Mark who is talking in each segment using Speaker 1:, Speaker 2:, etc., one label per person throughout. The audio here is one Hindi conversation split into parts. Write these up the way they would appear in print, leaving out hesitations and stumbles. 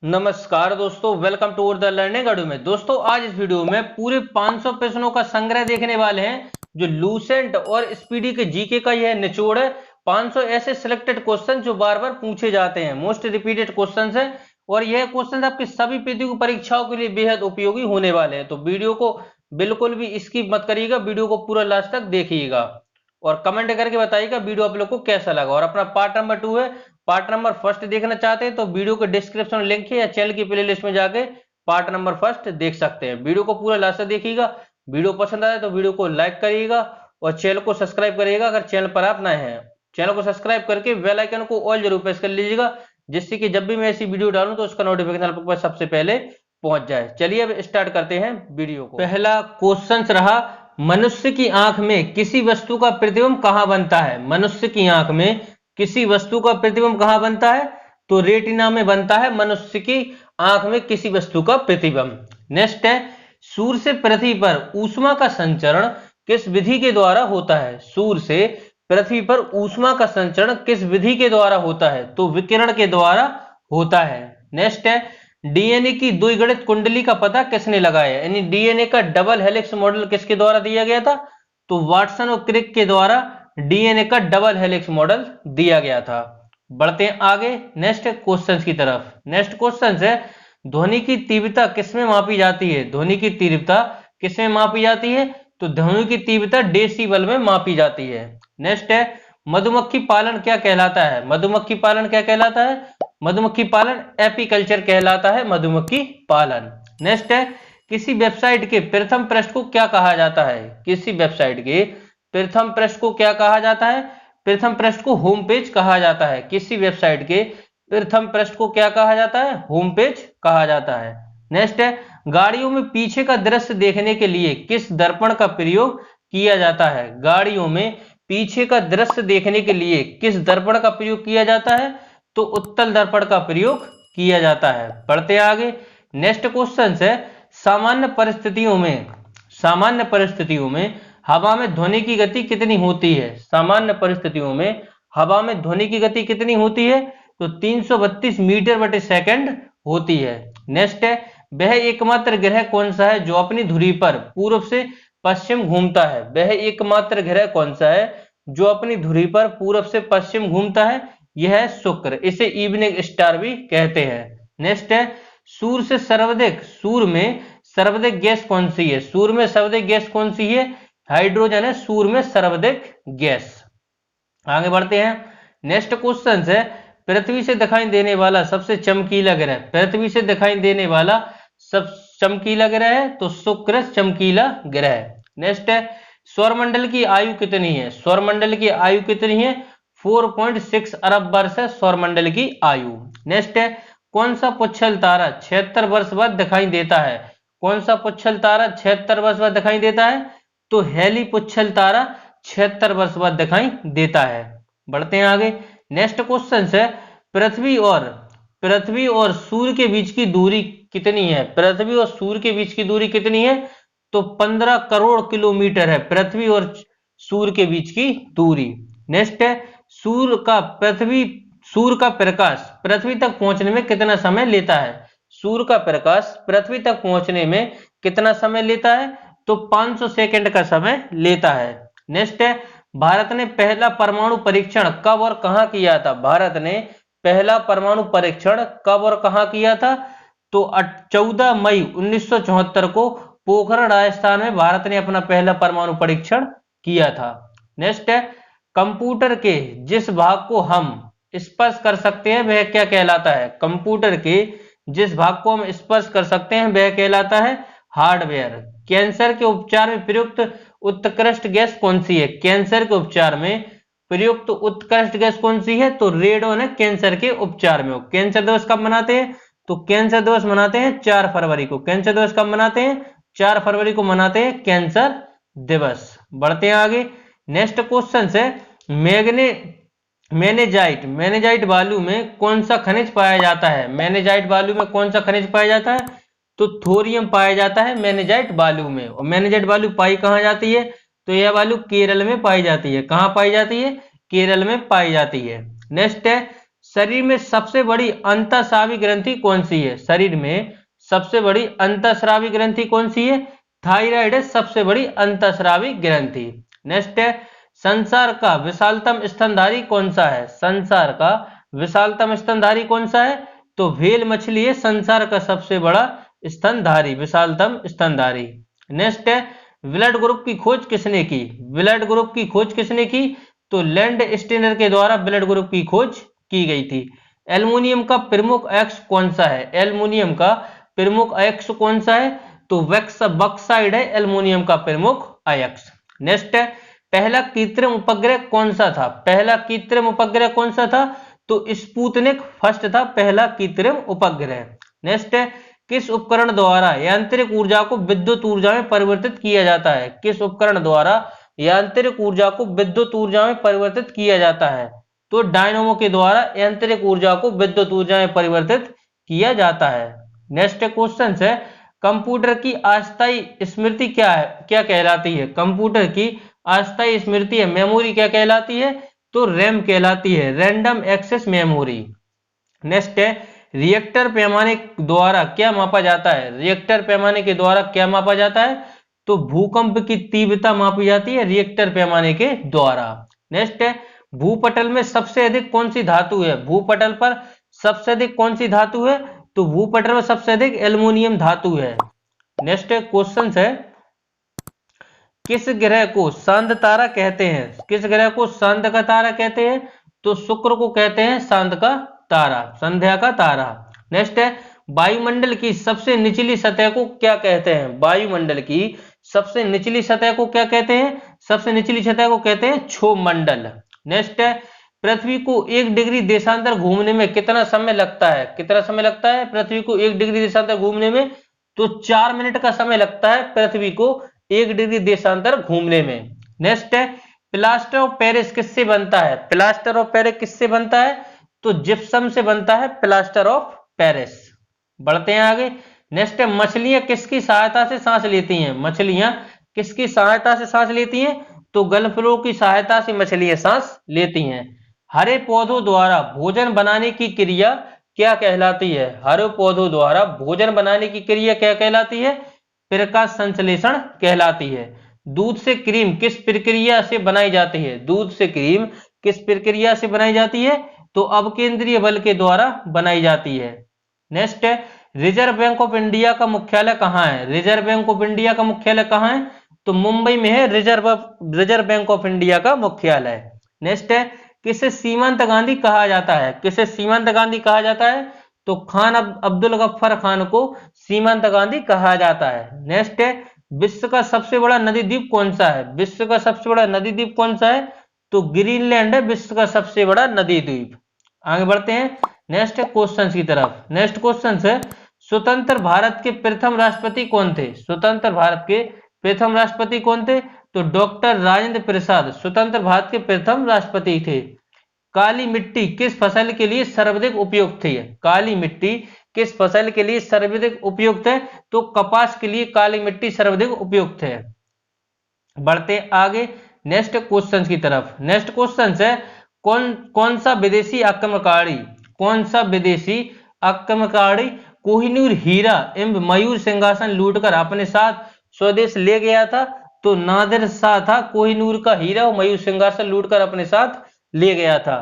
Speaker 1: नमस्कार दोस्तों, वेलकम टू द लर्निंग अडू में। दोस्तों आज इस वीडियो में पूरे 500 प्रश्नों का संग्रह देखने वाले हैं जो लूसेंट और स्पीडी के जीके का यह निचोड़ है। 500 ऐसे सिलेक्टेड क्वेश्चन जो बार बार पूछे जाते हैं, मोस्ट रिपीटेड क्वेश्चन है और यह क्वेश्चन आपके सभी प्रतियोगी परीक्षाओं के लिए बेहद उपयोगी होने वाले हैं। तो वीडियो को बिल्कुल भी स्किप मत करिएगा, वीडियो को पूरा लास्ट तक देखिएगा और कमेंट करके बताइएगा वीडियो आप लोग को कैसा लगा। और अपना पार्ट नंबर 2 है, पार्ट नंबर फर्स्ट देखना चाहते हैं तो वीडियो के डिस्क्रिप्शन में लिंक है या चैनल की प्लेलिस्ट में जाके पार्ट नंबर फर्स्ट देख सकते हैं। वीडियो को पूरा लास्ट तक देखिएगा। वीडियो पसंद आए तो वीडियो को लाइक करिएगा और चैनल को सब्सक्राइब करिएगा अगर चैनल पर आप नए हैं। चैनल को सब्सक्राइब करके बेल आइकन को ऑल जरूर प्रेस कर लीजिएगा, जिससे कि जब भी मैं ऐसी वीडियो डालूं तो उसका नोटिफिकेशन आपके पास सबसे पहले पहुंच जाए। चलिए अब स्टार्ट करते हैं वीडियो को। पहला क्वेश्चन रहा, मनुष्य की आंख में किसी वस्तु का प्रतिबिंब कहां बनता है? मनुष्य की आंख में किसी वस्तु का प्रतिबिंब कहां बनता है? तो रेटिना में बनता है मनुष्य की आंख में किसी वस्तु का प्रतिबिंब। नेक्स्ट है, सूर्य से पृथ्वी पर ऊष्मा का संचरण किस विधि के द्वारा होता है? सूर्य से पृथ्वी पर ऊष्मा का संचरण किस विधि के द्वारा होता है? तो विकिरण के द्वारा होता है। नेक्स्ट है, डीएनए की द्विगुणित कुंडली का पता किसने लगाया? यानी डीएनए का डबल हेलिक्स मॉडल किसके द्वारा दिया गया था? तो वाटसन और क्रिक के द्वारा डीएनए का डबल हेलिक्स मॉडल दिया गया था। बढ़ते हैं आगे नेक्स्ट क्वेश्चन की तरफ। नेक्स्ट क्वेश्चन है, ध्वनि की तीव्रता किसमें मापी जाती है? ध्वनि की तीव्रता किसमें मापी जाती है? तो ध्वनि की तीव्रता डेसिबल में मापी जाती है। नेक्स्ट है, मधुमक्खी पालन क्या कहलाता है? मधुमक्खी पालन क्या कहलाता है? मधुमक्खी पालन एपीकल्चर कहलाता है, मधुमक्खी पालन। नेक्स्ट है, किसी वेबसाइट के प्रथम पृष्ठ को क्या कहा जाता है? किसी वेबसाइट के प्रथम पृष्ठ को क्या कहा जाता है? प्रथम पृष्ठ को होम पेज कहा जाता है। किसी वेबसाइट के प्रथम पृष्ठ को क्या कहा जाता है? होम पेज कहा जाता है। नेक्स्ट है, गाड़ियों में पीछे का दृश्य देखने के लिए किस दर्पण का प्रयोग किया जाता है? गाड़ियों में पीछे का दृश्य देखने के लिए किस दर्पण का प्रयोग किया जाता है? तो उत्तल दर्पण का प्रयोग किया जाता है। बढ़ते आगे नेक्स्ट क्वेश्चन है, सामान्य परिस्थितियों में हवा में ध्वनि की गति कितनी होती है? सामान्य परिस्थितियों में हवा में ध्वनि की गति कितनी होती है? तो 332 मीटर बटे सेकंड होती है। नेक्स्ट है, वह एकमात्र ग्रह कौन सा है जो अपनी धुरी पर पूर्व से पश्चिम घूमता है? वह एकमात्र ग्रह कौन सा है जो अपनी धुरी पर पूर्व से पश्चिम घूमता है? यह है शुक्र। इसे इवनिंग स्टार भी कहते हैं। नेक्स्ट है, सूर्य में सर्वाधिक गैस कौन सी है? सूर्य में सर्वाधिक गैस कौन सी है? हाइड्रोजन है सूर्य में सर्वाधिक गैस। आगे बढ़ते हैं। नेक्स्ट क्वेश्चन है, पृथ्वी से दिखाई देने वाला सबसे चमकीला ग्रह? पृथ्वी से दिखाई देने वाला सब चमकीला ग्रह है तो शुक्र चमकीला ग्रह। नेक्स्ट है, सौरमंडल की आयु कितनी है? सौरमंडल की आयु कितनी है? 4.6 अरब वर्ष है सौरमंडल की आयु। नेक्स्ट है, कौन सा पुच्छल तारा 76 वर्ष बाद दिखाई देता है? कौन सा पुच्छल तारा 76 वर्ष बाद दिखाई देता है? तो हेली पुच्छल तारा 76 वर्ष बाद दिखाई देता है। बढ़ते हैं आगे। नेक्स्ट क्वेश्चन है, पृथ्वी और सूर्य के बीच की दूरी कितनी है? पृथ्वी और सूर्य के बीच की दूरी कितनी है? तो 15 करोड़ किलोमीटर है पृथ्वी और सूर्य के बीच की दूरी। नेक्स्ट है, सूर्य का प्रकाश पृथ्वी तक पहुंचने में कितना समय लेता है? सूर्य का प्रकाश पृथ्वी तक पहुंचने में कितना समय लेता है? तो 500 सेकंड का समय लेता है। नेक्स्ट है, भारत ने पहला परमाणु परीक्षण कब और कहां किया था? भारत ने पहला परमाणु परीक्षण कब और कहां किया था? तो 14 मई 1974 को पोखरण राजस्थान में भारत ने अपना पहला परमाणु परीक्षण किया था। नेक्स्ट है, कंप्यूटर के जिस भाग को हम स्पर्श कर सकते हैं वह क्या कहलाता है? कंप्यूटर के जिस भाग को हम स्पर्श कर सकते हैं वह कहलाता है हार्डवेयर। कैंसर के उपचार में प्रयुक्त उत्कृष्ट गैस कौन सी है? कैंसर के उपचार में प्रयुक्त उत्कृष्ट गैस कौन सी है? तो रेडोन है कैंसर के उपचार में। कैंसर दिवस कब मनाते हैं? तो कैंसर दिवस मनाते हैं 4 फरवरी को। कैंसर दिवस कब मनाते हैं? 4 फरवरी को मनाते हैं कैंसर दिवस। बढ़ते हैं आगे। नेक्स्ट क्वेश्चन है, मैग्नेजाइट बालू में कौन सा खनिज पाया जाता है? मैग्नेजाइट बालू में कौन सा खनिज पाया जाता है? तो थोरियम पाया जाता है मैग्नेजाइट बालू में। और मैग्नेजाइट बालू पाई कहां जाती है? तो यह बालू केरल में पाई जाती है। कहां पाई जाती है? केरल में पाई जाती है। नेक्स्ट है, शरीर में सबसे बड़ी अंतःस्रावी ग्रंथि कौन सी है? शरीर में सबसे बड़ी अंतःस्रावी ग्रंथि कौन सी है? थायराइड है सबसे बड़ी अंतःस्रावी ग्रंथि। नेक्स्ट है, संसार का विशालतम स्तनधारी कौन सा है? संसार का विशालतम स्तनधारी कौन सा है? तो व्हेल मछली है संसार का सबसे बड़ा स्तनधारी, विशालतम स्तनधारी। नेक्स्ट है, ब्लड ग्रुप की खोज किसने की? ब्लड ग्रुप की खोज किसने की? तो लैंड स्टेनर के द्वारा ब्लड ग्रुप की खोज की गई थी। एल्युमिनियम का प्रमुख अयस्क कौन सा है? एल्युमिनियम का प्रमुख अयस्क कौन सा है? तो बॉक्साइड है एल्युमिनियम का प्रमुख अयस्क। नेक्स्ट है, पहला कृत्रिम उपग्रह कौन सा था? पहला कृत्रिम उपग्रह कौन सा था? तो स्पुतनिक फर्स्ट था पहला कृत्रिम उपग्रह। नेक्स्ट है, किस उपकरण द्वारा यांत्रिक ऊर्जा को विद्युत ऊर्जा में परिवर्तित किया जाता है? किस उपकरण द्वारा यांत्रिक ऊर्जा को विद्युत ऊर्जा में परिवर्तित किया जाता है? तो डायनामो के द्वारा यांत्रिक ऊर्जा को विद्युत ऊर्जा में परिवर्तित किया जाता है। नेक्स्ट क्वेश्चन है, कंप्यूटर की अस्थायी स्मृति क्या है, क्या कहलाती है? कंप्यूटर की अस्थायी स्मृति है मेमोरी क्या कहलाती है? तो रैम कहलाती है, रैंडम एक्सेस मेमोरी। नेक्स्ट है, रिएक्टर पैमाने द्वारा क्या मापा जाता है? रिएक्टर पैमाने के द्वारा क्या मापा जाता है? तो भूकंप की तीव्रता मापी जाती है रिएक्टर पैमाने के द्वारा। नेक्स्ट है, भूपटल में सबसे अधिक कौन सी धातु है? भूपटल पर सबसे अधिक कौन सी धातु है? तो भूपटल में सबसे अधिक एल्युमिनियम धातु है। नेक्स्ट क्वेश्चन है, किस ग्रह को शांत तारा कहते हैं? किस ग्रह को शांत का तारा कहते हैं? तो शुक्र को कहते हैं शांत का तारा, संध्या का तारा। नेक्स्ट है, वायुमंडल की सबसे निचली सतह को क्या कहते हैं? वायुमंडल की सबसे निचली सतह को क्या कहते हैं? सबसे निचली सतह को कहते हैं क्षोभमंडल। नेक्स्ट है, पृथ्वी को 1 डिग्री देशांतर घूमने में कितना समय लगता है? कितना समय लगता है पृथ्वी को 1 डिग्री देशांतर घूमने में? तो 4 मिनट का समय लगता है पृथ्वी को 1 डिग्री देशांतर घूमने में। नेक्स्ट है, प्लास्टर ऑफ पेरिस किससे बनता है? प्लास्टर ऑफ पेरिस किससे बनता है? तो जिप्सम से बनता है प्लास्टर ऑफ पेरिस। बढ़ते हैं आगे। नेक्स्ट है, मछलियां किसकी सहायता से सांस लेती हैं? मछलियां किसकी सहायता से सांस लेती हैं? तो गल फ्लो की सहायता से मछलियां सांस लेती हैं। हरे पौधों द्वारा भोजन बनाने की क्रिया क्या कहलाती है? हरे पौधों द्वारा भोजन बनाने की क्रिया क्या कहलाती है? प्रकाश संश्लेषण कहलाती है। दूध से क्रीम किस प्रक्रिया से बनाई जाती है? दूध से क्रीम किस प्रक्रिया से बनाई जाती है? तो अपकेंद्रीय बल के द्वारा बनाई जाती है। नेक्स्ट है, रिजर्व बैंक ऑफ इंडिया का मुख्यालय कहाँ है? रिजर्व बैंक ऑफ इंडिया का मुख्यालय कहाँ है? तो मुंबई में है रिजर्व बैंक ऑफ इंडिया का मुख्यालय। नेक्स्ट है, किसे सीमांत गांधी कहा जाता है? किसे सीमांत गांधी कहा जाता है? तो खान अब्दुल गफ्फार खान को सीमांत गांधी कहा जाता है। नेक्स्ट है, विश्व का सबसे बड़ा नदी द्वीप कौन सा है? विश्व का सबसे बड़ा नदी द्वीप कौन सा है? तो ग्रीनलैंड है विश्व का सबसे बड़ा नदी द्वीप। आगे बढ़ते हैं नेक्स्ट क्वेश्चन की तरफ। नेक्स्ट क्वेश्चन है, स्वतंत्र भारत के प्रथम राष्ट्रपति कौन थे? स्वतंत्र भारत के प्रथम राष्ट्रपति कौन थे? तो डॉक्टर राजेंद्र प्रसाद स्वतंत्र भारत के प्रथम राष्ट्रपति थे। काली मिट्टी किस फसल के लिए सर्वाधिक उपयुक्त है? काली मिट्टी किस फसल के लिए सर्वाधिक उपयुक्त है? तो कपास के लिए काली मिट्टी सर्वाधिक उपयुक्त है। बढ़ते आगे नेक्स्ट क्वेश्चन की तरफ। नेक्स्ट क्वेश्चन है, कौन सा विदेशी आक्रमणकारी कोहिनूर हीरा एवं मयूर सिंहासन लूटकर अपने साथ स्वदेश ले गया था? तो नादिर शाह था कोहिनूर का हीरा और मयूर सिंहासन लूटकर अपने साथ ले गया था।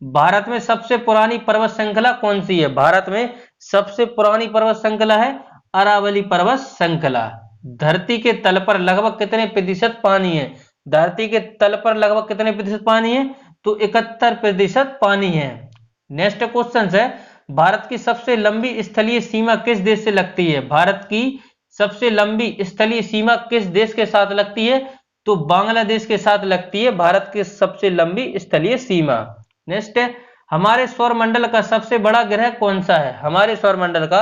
Speaker 1: भारत में सबसे पुरानी पर्वत श्रृंखला कौन सी है? भारत में सबसे पुरानी पर्वत श्रृंखला है अरावली पर्वत श्रृंखला। धरती के तल पर लगभग कितने प्रतिशत पानी है? धरती के तल पर लगभग कितने प्रतिशत पानी है? तो 71% पानी है। नेक्स्ट क्वेश्चन है, भारत की सबसे लंबी स्थलीय सीमा किस देश से लगती है? भारत की सबसे लंबी स्थलीय सीमा किस देश के साथ लगती है? तो बांग्लादेश के साथ लगती है भारत की सबसे लंबी स्थलीय सीमा। नेक्स्ट है, हमारे सौरमंडल का सबसे बड़ा ग्रह कौन सा है? हमारे सौरमंडल का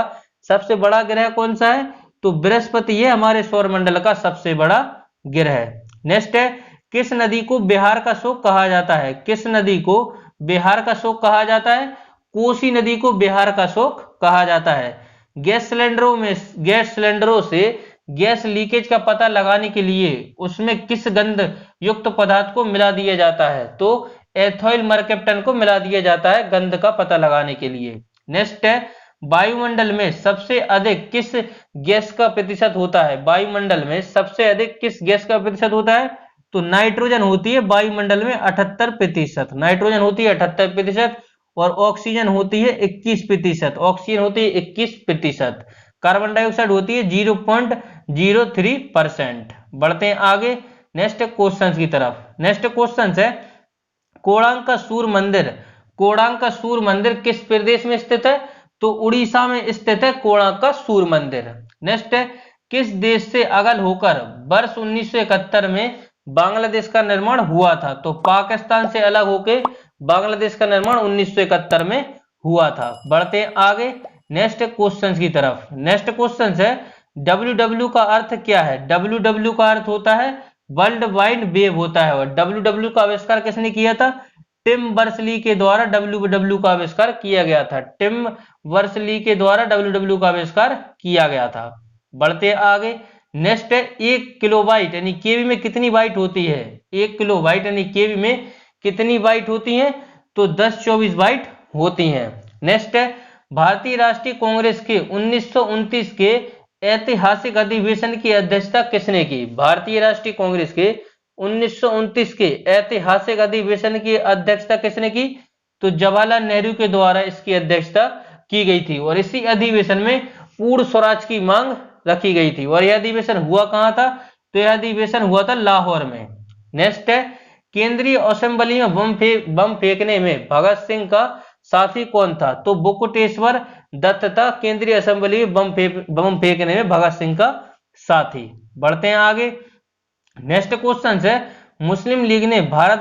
Speaker 1: सबसे बड़ा ग्रह कौन सा है? तो बृहस्पति है हमारे सौरमंडल का सबसे बड़ा ग्रह। नेक्स्ट है, किस नदी को बिहार का शोक कहा जाता है? किस नदी को बिहार का शोक कहा जाता है? कोसी नदी को बिहार का शोक कहा जाता है। गैस सिलेंडरों से गैस लीकेज का पता लगाने के लिए उसमें किस गंध युक्त पदार्थ को मिला दिया जाता है? तो एथोइल मरकैप्टन को मिला दिया जाता है गंध का पता लगाने के लिए। नेक्स्ट है, वायुमंडल में सबसे अधिक किस गैस का प्रतिशत होता है? वायुमंडल में सबसे अधिक किस गैस का प्रतिशत होता है? तो नाइट्रोजन होती है वायुमंडल में 78%। नाइट्रोजन होती है 78% और ऑक्सीजन होती है 21%। ऑक्सीजन होती है 21%। कार्बन डाइऑक्साइड होती है 0.03%। बढ़ते हैं आगे नेक्स्ट क्वेश्चन की तरफ। नेक्स्ट क्वेश्चन है, कोणार्क का सूर्य मंदिर, कोणार्क का सूर्य मंदिर किस प्रदेश में स्थित है? तो उड़ीसा में स्थित है कोणार्क का सूर्य मंदिर। नेक्स्ट है, किस देश से अलग होकर वर्ष 1971 में बांग्लादेश का निर्माण हुआ था? तो पाकिस्तान से अलग होकर बांग्लादेश का निर्माण 1971 में हुआ था। बढ़ते हैं आगे नेक्स्ट क्वेश्चन की तरफ। नेक्स्ट क्वेश्चन है, WW का अर्थ क्या है? WW का अर्थ होता है वर्ल्ड वाइड वेब होता है। और WW का आविष्कार किसने किया था? टिम बर्सली के द्वारा WW का आविष्कार किया गया था। टिम बर्सली के द्वारा WW का आविष्कार किया गया था। बढ़ते आगे नेक्स्ट है, 1 किलोबाइट यानी केबी में कितनी बाइट होती है? 1 किलोबाइट यानी केबी में कितनी बाइट होती है? तो 1024 बाइट होती हैं। नेक्स्ट है, भारतीय राष्ट्रीय कांग्रेस के 1929 के ऐतिहासिक अधिवेशन की अध्यक्षता किसने की? भारतीय राष्ट्रीय कांग्रेस के 1929 के ऐतिहासिक अधिवेशन की अध्यक्षता किसने की? तो जवाहरलाल नेहरू के द्वारा इसकी अध्यक्षता की गई थी। और इसी अधिवेशन में पूर्ण स्वराज की मांग रखी गई थी। और यह अधिवेशन हुआ कहां था? तो यह अधिवेशन हुआ था लाहौर में। नेक्स्ट है, केंद्रीय असेंबली में बम फेंकने में भगत सिंह का साथी कौन था? तो बुकुटेश्वर दत्त था केंद्रीय असेंबली में बम फेंकने में भगत सिंह का साथी। बढ़ते हैं आगे नेक्स्ट क्वेश्चन है, मुस्लिम लीग ने भारत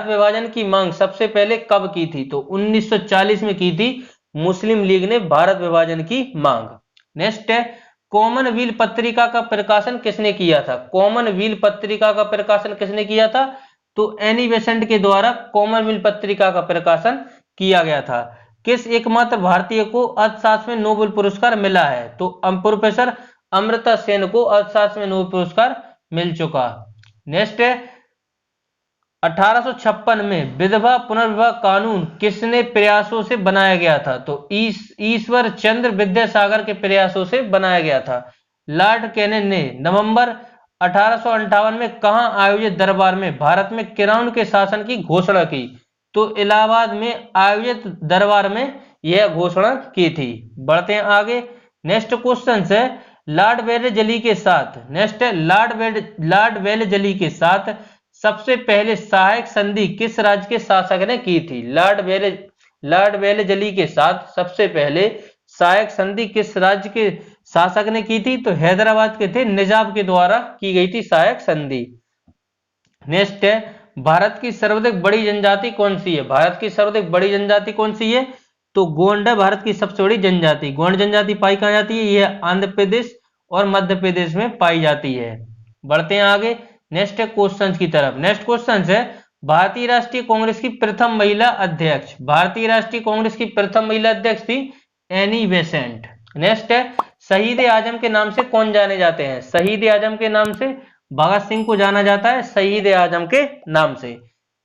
Speaker 1: विभाजन की मांग सबसे पहले कब की थी? तो 1940 में की थी मुस्लिम लीग ने भारत विभाजन की मांग। नेक्स्ट है, कॉमनवेल्थ पत्रिका का प्रकाशन किसने किया था? कॉमनवेल्थ पत्रिका का प्रकाशन किसने किया था? तो एनी बेसेंट के द्वारा कॉमनवेल्थ पत्रिका का प्रकाशन किया गया था। किस एकमात्र भारतीय को अर्थशास्त्र में नोबेल पुरस्कार मिला है? तो प्रोफेसर अमर्त्य सेन को अर्थशास्त्र में नोबेल पुरस्कार मिल चुका। नेक्स्ट है, 1856 में विधवा पुनर्विवाह कानून किसने प्रयासों से बनाया गया था? तो ईश्वर चंद्र विद्यासागर के प्रयासों से बनाया गया था। लॉर्ड कैनिंग ने नवंबर 1858 में कहां आयोजित दरबार में भारत में क्राउन के शासन की घोषणा की? तो इलाहाबाद में आयोजित दरबार में यह घोषणा की थी। बढ़ते हैं आगे नेक्स्ट क्वेश्चन है, लॉर्ड वेलेस्ली के साथ नेक्स्ट है लॉर्ड वेलेस्ली के साथ सबसे पहले सहायक संधि किस राज्य के शासक ने की थी? लॉर्ड वेलेस्ली के साथ सबसे पहले सहायक संधि किस राज्य के शासक ने की थी? तो हैदराबाद के थे निजाम के द्वारा की गई थी सहायक संधि। नेक्स्ट है, भारत की सर्वाधिक बड़ी जनजाति कौन सी है? भारत की सर्वाधिक बड़ी जनजाति कौन सी है? तो गोंड है भारत की सबसे बड़ी जनजाति। गोंड जनजाति पाई कहां जाती है? यह आंध्र प्रदेश और मध्य प्रदेश में पाई जाती है। बढ़ते हैं आगे नेक्स्ट क्वेश्चन की तरफ। नेक्स्ट क्वेश्चन है, भारतीय राष्ट्रीय कांग्रेस की प्रथम महिला अध्यक्ष। भारतीय राष्ट्रीय कांग्रेस की प्रथम महिला अध्यक्ष थी एनी बेसेंट। नेक्स्ट है, शहीद आजम के नाम से कौन जाने जाते हैं? शहीद आजम के नाम से भगत सिंह को जाना जाता है शहीद आजम के नाम से।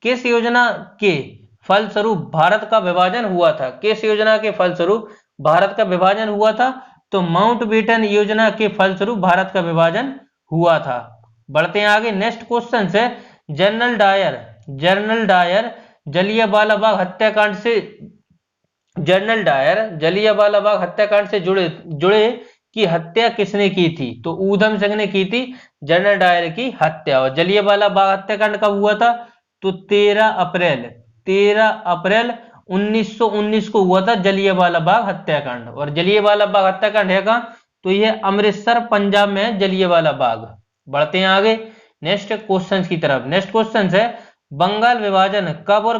Speaker 1: किस योजना के फलस्वरूप भारत का विभाजन हुआ था? किस योजना के फलस्वरूप भारत का विभाजन हुआ था? तो माउंटबेटन योजना के फलस्वरूप भारत का विभाजन हुआ था। बढ़ते हैं आगे नेक्स्ट क्वेश्चन है, जनरल डायर जलियांवाला बाग हत्याकांड से जुड़े की हत्या किसने की थी? तो ऊधम सिंह ने की थी जनरल डायर की हत्या। और जलियांवाला बाग हत्याकांड कब हुआ था? तो 13 अप्रैल 1919 को हुआ था जलियांवाला बाग हत्याकांड। और जलियांवाला बाग हत्याकांड है कहां? तो यह अमृतसर पंजाब में है जलियांवाला बाग। बढ़ते हैं आगे नेक्स्ट क्वेश्चन की तरफ। नेक्स्ट क्वेश्चन है, बंगाल विभाजन कब और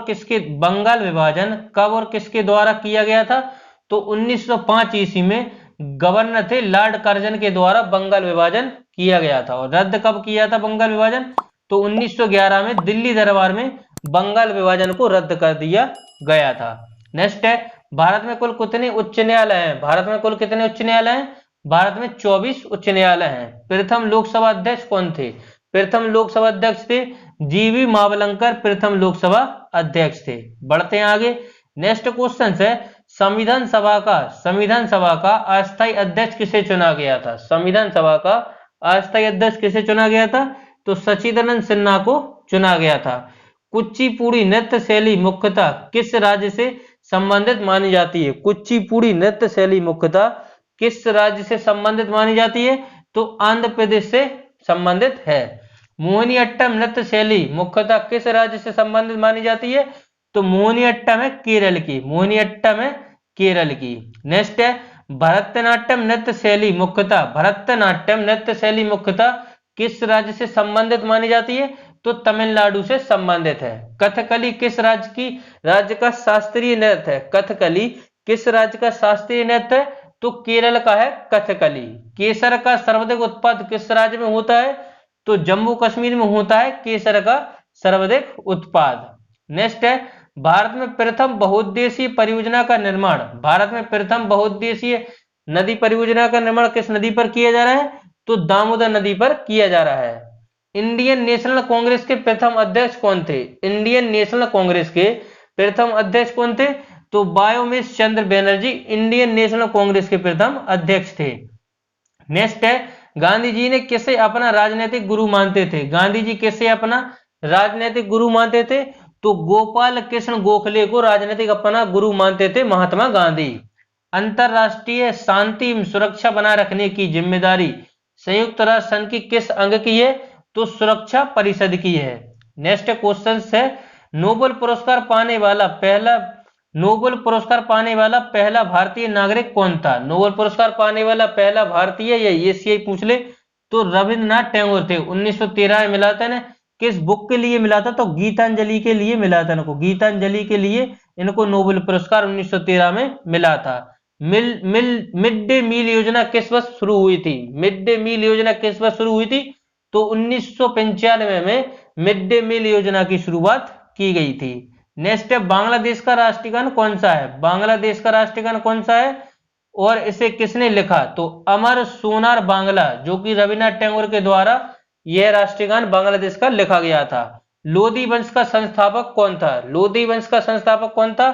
Speaker 1: किसके द्वारा किया गया था? तो 1905 ईस्वी में गवर्नर थे लॉर्ड कर्जन के द्वारा बंगाल विभाजन किया गया था। और रद्द कब किया था बंगाल विभाजन? तो 1911 में दिल्ली दरबार में बंगाल विभाजन को रद्द कर दिया गया था। नेक्स्ट है, भारत में कुल कितने उच्च न्यायालय हैं? भारत में कुल कितने उच्च न्यायालय हैं? भारत में 24 उच्च न्यायालय हैं। प्रथम लोकसभा अध्यक्ष कौन थे? प्रथम लोकसभा अध्यक्ष थे जीवी मावलंकर प्रथम लोकसभा अध्यक्ष थे। बढ़ते हैं आगे। नेक्स्ट क्वेश्चन है संविधान सभा का अस्थायी अध्यक्ष किसे चुना गया था? संविधान सभा का अस्थायी अध्यक्ष किसे चुना गया था? तो सच्चिदानंद सिन्हा को चुना गया था। कुचिपुड़ी नृत्य शैली मुख्यतः किस राज्य से संबंधित मानी जाती है? कुचिपुड़ी नृत्य शैली मुख्यतः किस राज्य से संबंधित मानी जाती है? तो आंध्र प्रदेश से संबंधित है। मोहिनीअट्टम नृत्य शैली मुख्यतः किस राज्य से संबंधित मानी जाती है? तो मोहिनीअट्टम है केरल की। मोहिनीअट्टम है केरल की। नेक्स्ट है भरतनाट्यम नृत्य शैली मुख्यतः किस राज्य से संबंधित मानी जाती है? तो तमिलनाडु से संबंधित है। कथकली किस राज्य का शास्त्रीय नृत्य है? कथकली किस राज्य का शास्त्रीय नृत्य है? तो केरल का है कथकली। केसर का सर्वाधिक उत्पादन किस राज्य में होता है? तो जम्मू कश्मीर में होता है केसर का सर्वाधिक उत्पादन। नेक्स्ट है भारत में प्रथम बहुउद्देशीय परियोजना का नदी परियोजना का निर्माण किस नदी पर किया जा रहा है? तो दामोदर नदी पर किया जा रहा है। इंडियन नेशनल कांग्रेस के प्रथम अध्यक्ष कौन थे? इंडियन नेशनल कांग्रेस के प्रथम अध्यक्ष कौन थे? तो बायोमेश चंद्र बनर्जी इंडियन नेशनल कांग्रेस के प्रथम अध्यक्ष थे। नेक्स्ट है गांधी जी ने किसे अपना राजनीतिक गुरु मानते थे? गांधी जी किसे अपना राजनीतिक गुरु मानते थे? तो गोपाल कृष्ण गोखले को राजनीतिक अपना गुरु मानते थे महात्मा गांधी। अंतरराष्ट्रीय शांति एवं सुरक्षा बनाए रखने की जिम्मेदारी संयुक्त राष्ट्र संघ की किस अंग की है? तो सुरक्षा परिषद की है। नेक्स्ट क्वेश्चन है नोबेल पुरस्कार पाने वाला पहला भारतीय नागरिक कौन था? नोबेल पुरस्कार पाने वाला पहला भारतीय या एशियाई पूछ ले तो रविंद्रनाथ टैगोर थे। 1913 में मिला था ना। किस बुक के लिए मिला था? तो गीतांजलि के लिए मिला था इनको। गीतांजलि के लिए इनको नोबेल पुरस्कार 1913 में मिला था। मिड डे मील योजना किस वर्ष शुरू हुई थी? मिड डे मील योजना किस वर्ष शुरू हुई थी? तो 1995 में मिड डे मील योजना की शुरुआत की गई थी। नेक्स्ट है बांग्लादेश का राष्ट्रीय गान कौन सा है? बांग्लादेश का राष्ट्रीय गान कौन सा है और इसे किसने लिखा? तो अमर सोनार बांग्ला, जो कि रविन्द्रनाथ टैगोर के द्वारा यह राष्ट्रीय गान बांग्लादेश का लिखा गया था। लोधी वंश का संस्थापक कौन था? लोधी वंश का संस्थापक कौन था?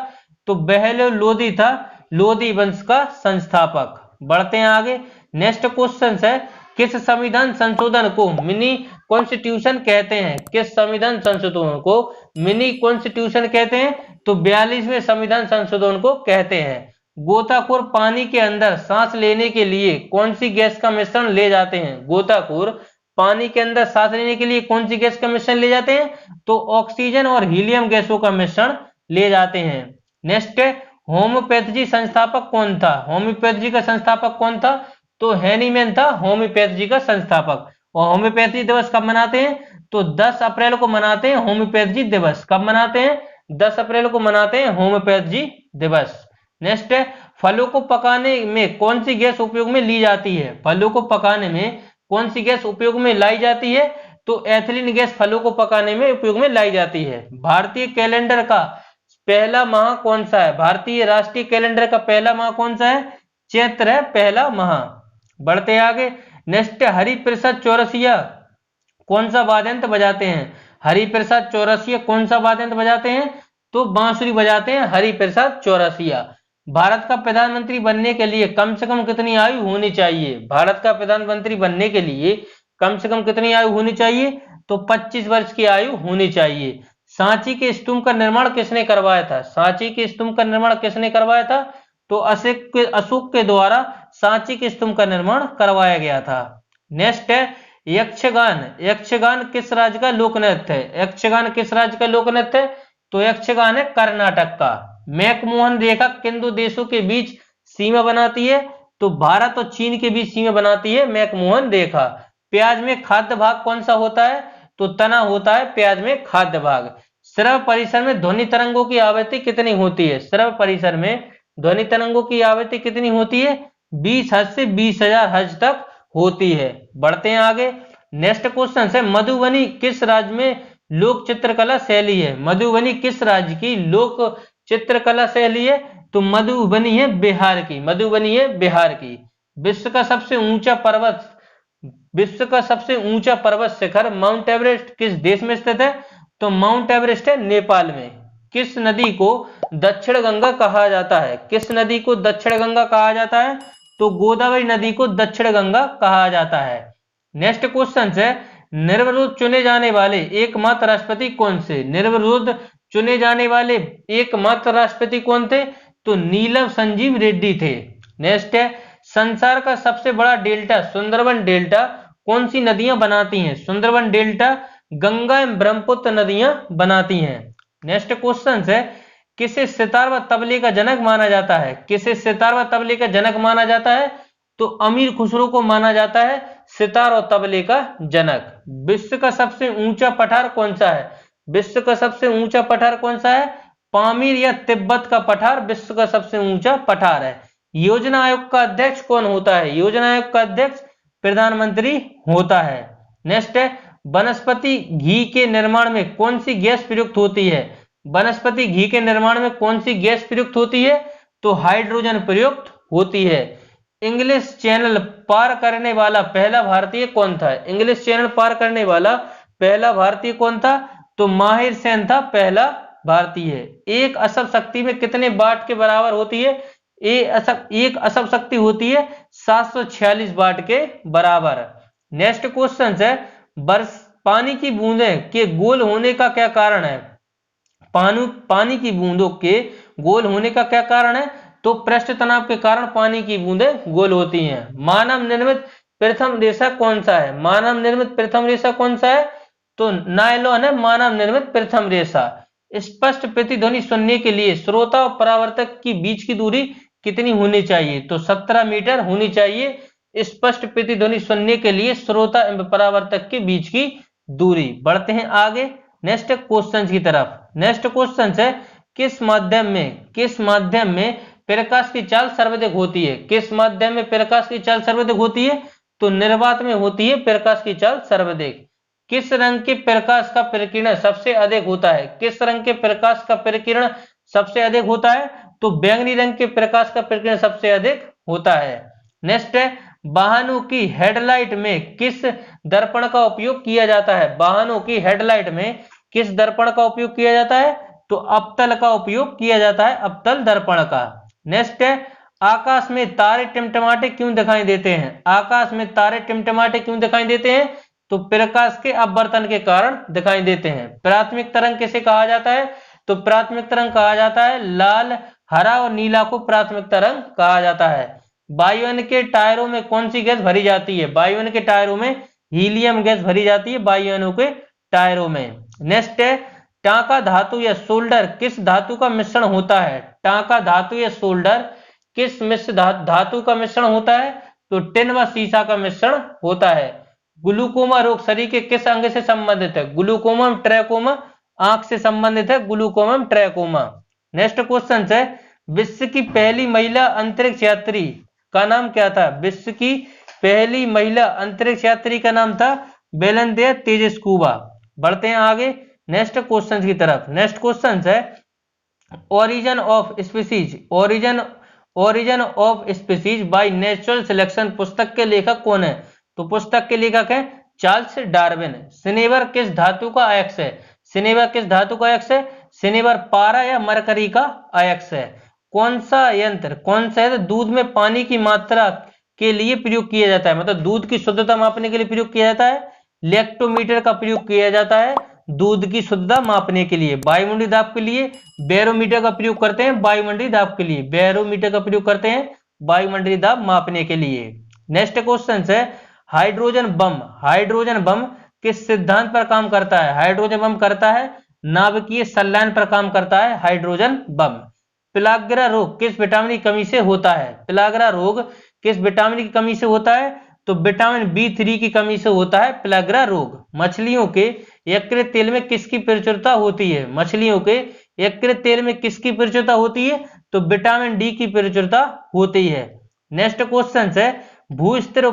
Speaker 1: तो बहलोल लोधी था लोधी वंश का संस्थापक। बढ़ते हैं आगे। नेक्स्ट क्वेश्चन है किस संविधान संशोधन को मिनी कॉन्स्टिट्यूशन कहते हैं? किस संविधान संशोधन को मिनी कॉन्स्टिट्यूशन कहते हैं? तो 42वें संविधान संशोधन को कहते हैं। गोताखोर पानी के अंदर सांस लेने के लिए कौन सी गैस का मिश्रण ले जाते हैं? गोताखोर पानी के अंदर सांस लेने के लिए कौन सी गैस का मिश्रण ले जाते हैं? तो ऑक्सीजन और हीलियम गैसों का मिश्रण ले जाते हैं। नेक्स्ट है होम्योपैथी संस्थापक कौन था? होम्योपैथी का संस्थापक कौन था? तो हैनीमैन था होम्योपैथी का संस्थापक। और होम्योपैथी दिवस कब मनाते हैं? तो 10 अप्रैल को मनाते हैं होम्योपैथी दिवस। कब मनाते हैं? 10 अप्रैल को मनाते हैं होम्योपैथी दिवस। नेक्स्ट है फलों को पकाने में कौन सी गैस उपयोग में ली जाती है? फलों को पकाने में कौन सी गैस उपयोग में लाई जाती है? तो एथिलीन गैस फलों को पकाने में उपयोग में लाई जाती है। भारतीय कैलेंडर का पहला माह कौन सा है? भारतीय राष्ट्रीय कैलेंडर का पहला माह कौन सा है? चैत्र है पहला माह। बढ़ते आगे। नेक्स्ट हरिप्रसाद चौरसिया कौन सा वाद्ययंत्र बजाते हैं? हरिप्रसाद चौरसिया कौन सा वाद्ययंत्र बजाते हैं? तो बांसुरी बजाते हैं हरिप्रसाद चौरसिया। भारत का प्रधानमंत्री बनने के लिए कम से कम कितनी आयु होनी चाहिए? भारत का प्रधानमंत्री बनने के लिए कम से कम कितनी आयु होनी चाहिए? तो 25 वर्ष की आयु होनी चाहिए। सांची के स्तूप का निर्माण किसने करवाया था? सांची के स्तूप का निर्माण किसने करवाया था? तो अशोक के द्वारा सांची के स्तूप का निर्माण करवाया गया था। नेक्स्ट है यक्षगान। यक्षगान किस राज्य का लोक नृत्य है? यक्षगान किस राज्य का लोक नृत्य है? तो यक्षगान है कर्नाटक का। मैकमोहन रेखा किन दो देशों के बीच सीमा बनाती है? तो भारत और चीन के बीच सीमा बनाती है मैकमोहन रेखा। प्याज में खाद्य भाग कौन सा होता है? तो तना होता है प्याज में खाद्य भाग। श्रव्य परिसर में ध्वनि तरंगों की आवृत्ति कितनी होती है? श्रव्य परिसर में ध्वनि तरंगों की आवृत्ति कितनी होती है? 20 हर्ट्ज से 20,000 हर्ट्ज तक होती है। बढ़ते हैं आगे। नेक्स्ट क्वेश्चन है मधुबनी किस राज्य में लोक चित्रकला शैली है? मधुबनी किस राज्य की लोक चित्रकला शैली है? तो मधुबनी है बिहार की। मधुबनी है बिहार की। विश्व का सबसे ऊंचा पर्वत विश्व का सबसे ऊंचा पर्वत शिखर माउंट एवरेस्ट किस देश में स्थित है? तो माउंट एवरेस्ट है नेपाल में। किस नदी को दक्षिण गंगा कहा जाता है? किस नदी को दक्षिण गंगा कहा जाता है? तो गोदावरी नदी को दक्षिण गंगा कहा जाता है। नेक्स्ट क्वेश्चन है, निर्विरोध चुने जाने वाले एकमात्र राष्ट्रपति कौन से? निर्विरोध चुने जाने वाले एकमात्र राष्ट्रपति कौन थे? तो नीलम संजीव रेड्डी थे। नेक्स्ट है, संसार का सबसे बड़ा डेल्टा सुंदरबन डेल्टा कौन सी नदियां बनाती हैं? सुंदरबन डेल्टा गंगा एवं ब्रह्मपुत्र नदियां बनाती हैं। नेक्स्ट क्वेश्चन है, किसे सितार व तबले का जनक माना जाता है? किसे सितार व तबले का जनक माना जाता है? तो अमीर खुसरो को माना जाता है सितार और तबले का जनक। विश्व का सबसे ऊंचा पठार कौन सा है? विश्व का सबसे ऊंचा पठार कौन सा है? पामीर या तिब्बत का पठार विश्व का सबसे ऊंचा पठार है। योजना आयोग का अध्यक्ष कौन होता है? योजना आयोग का अध्यक्ष प्रधानमंत्री होता है। नेक्स्ट है, वनस्पति घी के निर्माण में कौन सी गैस प्रयुक्त होती है? वनस्पति घी के निर्माण में कौन सी गैस प्रयुक्त होती है? तो हाइड्रोजन प्रयुक्त होती है। इंग्लिश चैनल पार करने वाला पहला भारतीय कौन था? इंग्लिश चैनल पार करने वाला पहला भारतीय कौन था? तो माहिर सेन था पहला भारतीय। एक असम शक्ति में कितने वाट के बराबर होती है? एक असम शक्ति होती है 746 वाट के बराबर। नेक्स्ट क्वेश्चन है, पानी की बूंदें के गोल होने का क्या कारण है? पानी की बूंदों के गोल होने का क्या कारण है? तो पृष्ठ तनाव के कारण पानी की बूंदें गोल होती हैं। मानव निर्मित प्रथम रेशा कौन सा है? मानव निर्मित प्रथम रेशा कौन सा है? तो नायलॉन है मानव निर्मित प्रथम रेशा। स्पष्ट प्रतिध्वनि सुनने के लिए श्रोता और परावर्तक की बीच की दूरी कितनी होनी चाहिए? तो 17 मीटर होनी चाहिए स्पष्ट प्रतिध्वनि सुनने के लिए श्रोता एवं परावर्तक के बीच की दूरी। बढ़ते हैं आगे नेक्स्ट क्वेश्चन की तरफ। नेक्स्ट क्वेश्चन है, किस माध्यम में प्रकाश की चाल सर्वाधिक होती है? किस माध्यम में प्रकाश की चाल सर्वाधिक होती है? तो निर्वात में होती है प्रकाश की चाल सर्वाधिक। किस रंग के प्रकाश का प्रकीर्णन सबसे अधिक होता है? किस रंग के प्रकाश का प्रकीर्णन सबसे अधिक होता है? तो बैंगनी रंग के प्रकाश का प्रकीर्णन सबसे अधिक होता है। नेक्स्ट है, वाहनों की हेडलाइट में किस दर्पण का उपयोग किया जाता है? वाहनों की हेडलाइट में किस दर्पण का उपयोग किया जाता है? तो अवतल का उपयोग किया जाता है, अवतल दर्पण का। नेक्स्ट है, आकाश में तारे टिमटिमाते क्यों दिखाई देते हैं? आकाश में तारे टिमटिमाते क्यों दिखाई देते हैं? तो प्रकाश के अपवर्तन के कारण दिखाई देते हैं। प्राथमिक तरंग किसे कहा जाता है? तो प्राथमिक तरंग कहा जाता है लाल, हरा और नीला को प्राथमिक तरंग कहा जाता है। वायुयान के टायरों में कौन सी गैस भरी जाती है? वायुयान के टायरों में हीलियम गैस भरी जाती है वायुयानों के टायरों में। नेक्स्ट है, टांका धातु या सोल्डर किस धातु का मिश्रण होता है? टांका धातु या सोल्डर किस धातु का मिश्रण होता है? तो टिन व सीसा का मिश्रण होता है। ग्लूकोमा रोग शरीर के किस अंग से संबंधित है? ग्लूकोमा ट्रैकोमा आंख से संबंधित है, ग्लूकोमा ट्रैकोमा। नेक्स्ट क्वेश्चन है, विश्व की पहली महिला अंतरिक्ष यात्री का नाम क्या था? विश्व की पहली महिला अंतरिक्ष यात्री का नाम था वेलेंतिना तेरेस्कूवा। बढ़ते हैं आगे नेक्स्ट क्वेश्चन की तरफ। नेक्स्ट क्वेश्चन है, origin of species by natural selection पुस्तक के लेखक कौन है? तो पुस्तक के लेखक है चार्ल्स डार्विन। सिनेवर किस धातु का अयस्क है? सिनेवर किस धातु का अयस्क है? सिनेवर पारा या मरकरी का अयस्क है। कौन सा यंत्र दूध में पानी की मात्रा के लिए प्रयोग किया जाता है? मतलब दूध की शुद्धता मापने के लिए प्रयोग किया जाता है। लैक्टोमीटर का प्रयोग किया जाता है दूध की शुद्धता मापने के लिए। वायुमंडलीय दाब के लिए बैरोमीटर का प्रयोग करते हैं, वायुमंडलीय दाब के लिए बैरोमीटर का प्रयोग करते हैं वायुमंडलीय दाब मापने के लिए। नेक्स्ट क्वेश्चन है, हाइड्रोजन बम किस सिद्धांत पर काम करता है? हाइड्रोजन बम करता है नाभिकीय संलयन पर काम करता है हाइड्रोजन बम। पिलाग्रा रोग किस विटामिन की कमी से होता है? पिलाग्रा रोग किस विटामिन की कमी से होता है? तो विटामिन B3 की कमी से होता है पिलाग्रा रोग। मछलियों के यकृत तेल में किसकी प्रचुरता होती है? मछलियों के यकृत तेल में किसकी प्रचुरता होती है? तो विटामिन D की प्रचुरता होती है। नेक्स्ट क्वेश्चन है, भूस्थिर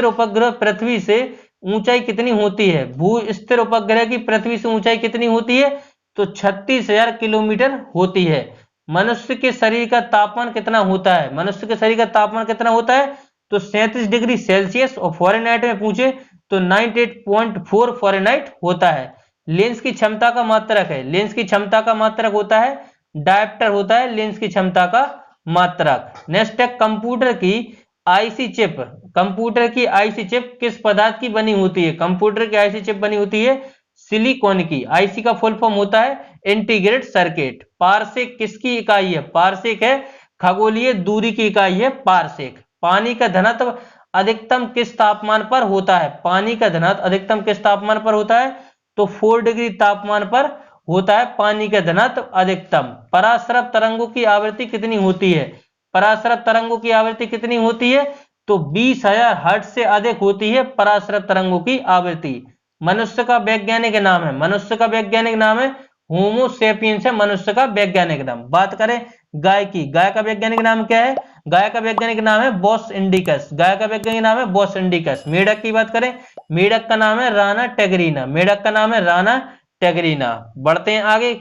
Speaker 1: उपग्रह पृथ्वी से ऊंचाई कितनी होती है? भूस्थिर उपग्रह की पृथ्वी से ऊंचाई कितनी होती है? तो 36,000 किलोमीटर होती है। मनुष्य के शरीर का तापमान कितना होता है? मनुष्य के शरीर का तापमान कितना होता है? तो 37 डिग्री सेल्सियस, और फ़ारेनहाइट में पूछे तो 98.4 फ़ारेनहाइट होता है। लेंस की क्षमता का मात्रक है, लेंस की क्षमता का मात्रक होता है डायप्टर होता है लेंस की क्षमता का मात्रक। नेक्स्ट है कंप्यूटर की आईसी चिप, कंप्यूटर की आईसी चिप किस पदार्थ की बनी होती है? कंप्यूटर की आईसी चिप बनी होती है सिलिकॉन की। आईसी का फुल फॉर्म होता है इंटीग्रेटेड सर्किट। पारसेक किसकी इकाई है? पारसेक है खगोलीय दूरी की इकाई है पारसेक। पानी का घनत्व अधिकतम किस तापमान पर होता है? पानी का घनत्व अधिकतम किस तापमान पर होता है? तो 4 डिग्री तापमान पर होता है पानी का घनत्व अधिकतम। पराश्रव तरंगों की आवृत्ति कितनी होती है? पराश्रव तरंगों की आवृत्ति कितनी होती है? तो 20,000 हर्ट्ज से अधिक होती है पराश्रव तरंगों की आवृत्ति। मनुष्य का वैज्ञानिक नाम है, मनुष्य का वैज्ञानिक नाम है होमो सेपियंस है मनुष्य का वैज्ञानिक नाम। बात करें गाय की, गाय का वैज्ञानिक नाम क्या है? गाय का वैज्ञानिक नाम है बॉस इंडिकस, गाय का वैज्ञानिक नाम है बॉस इंडिकस। मेढक की बात करें, मेढक का नाम है राना टेगरीना, मेढक का नाम है राना टेगरीना। बढ़ते हैं आगे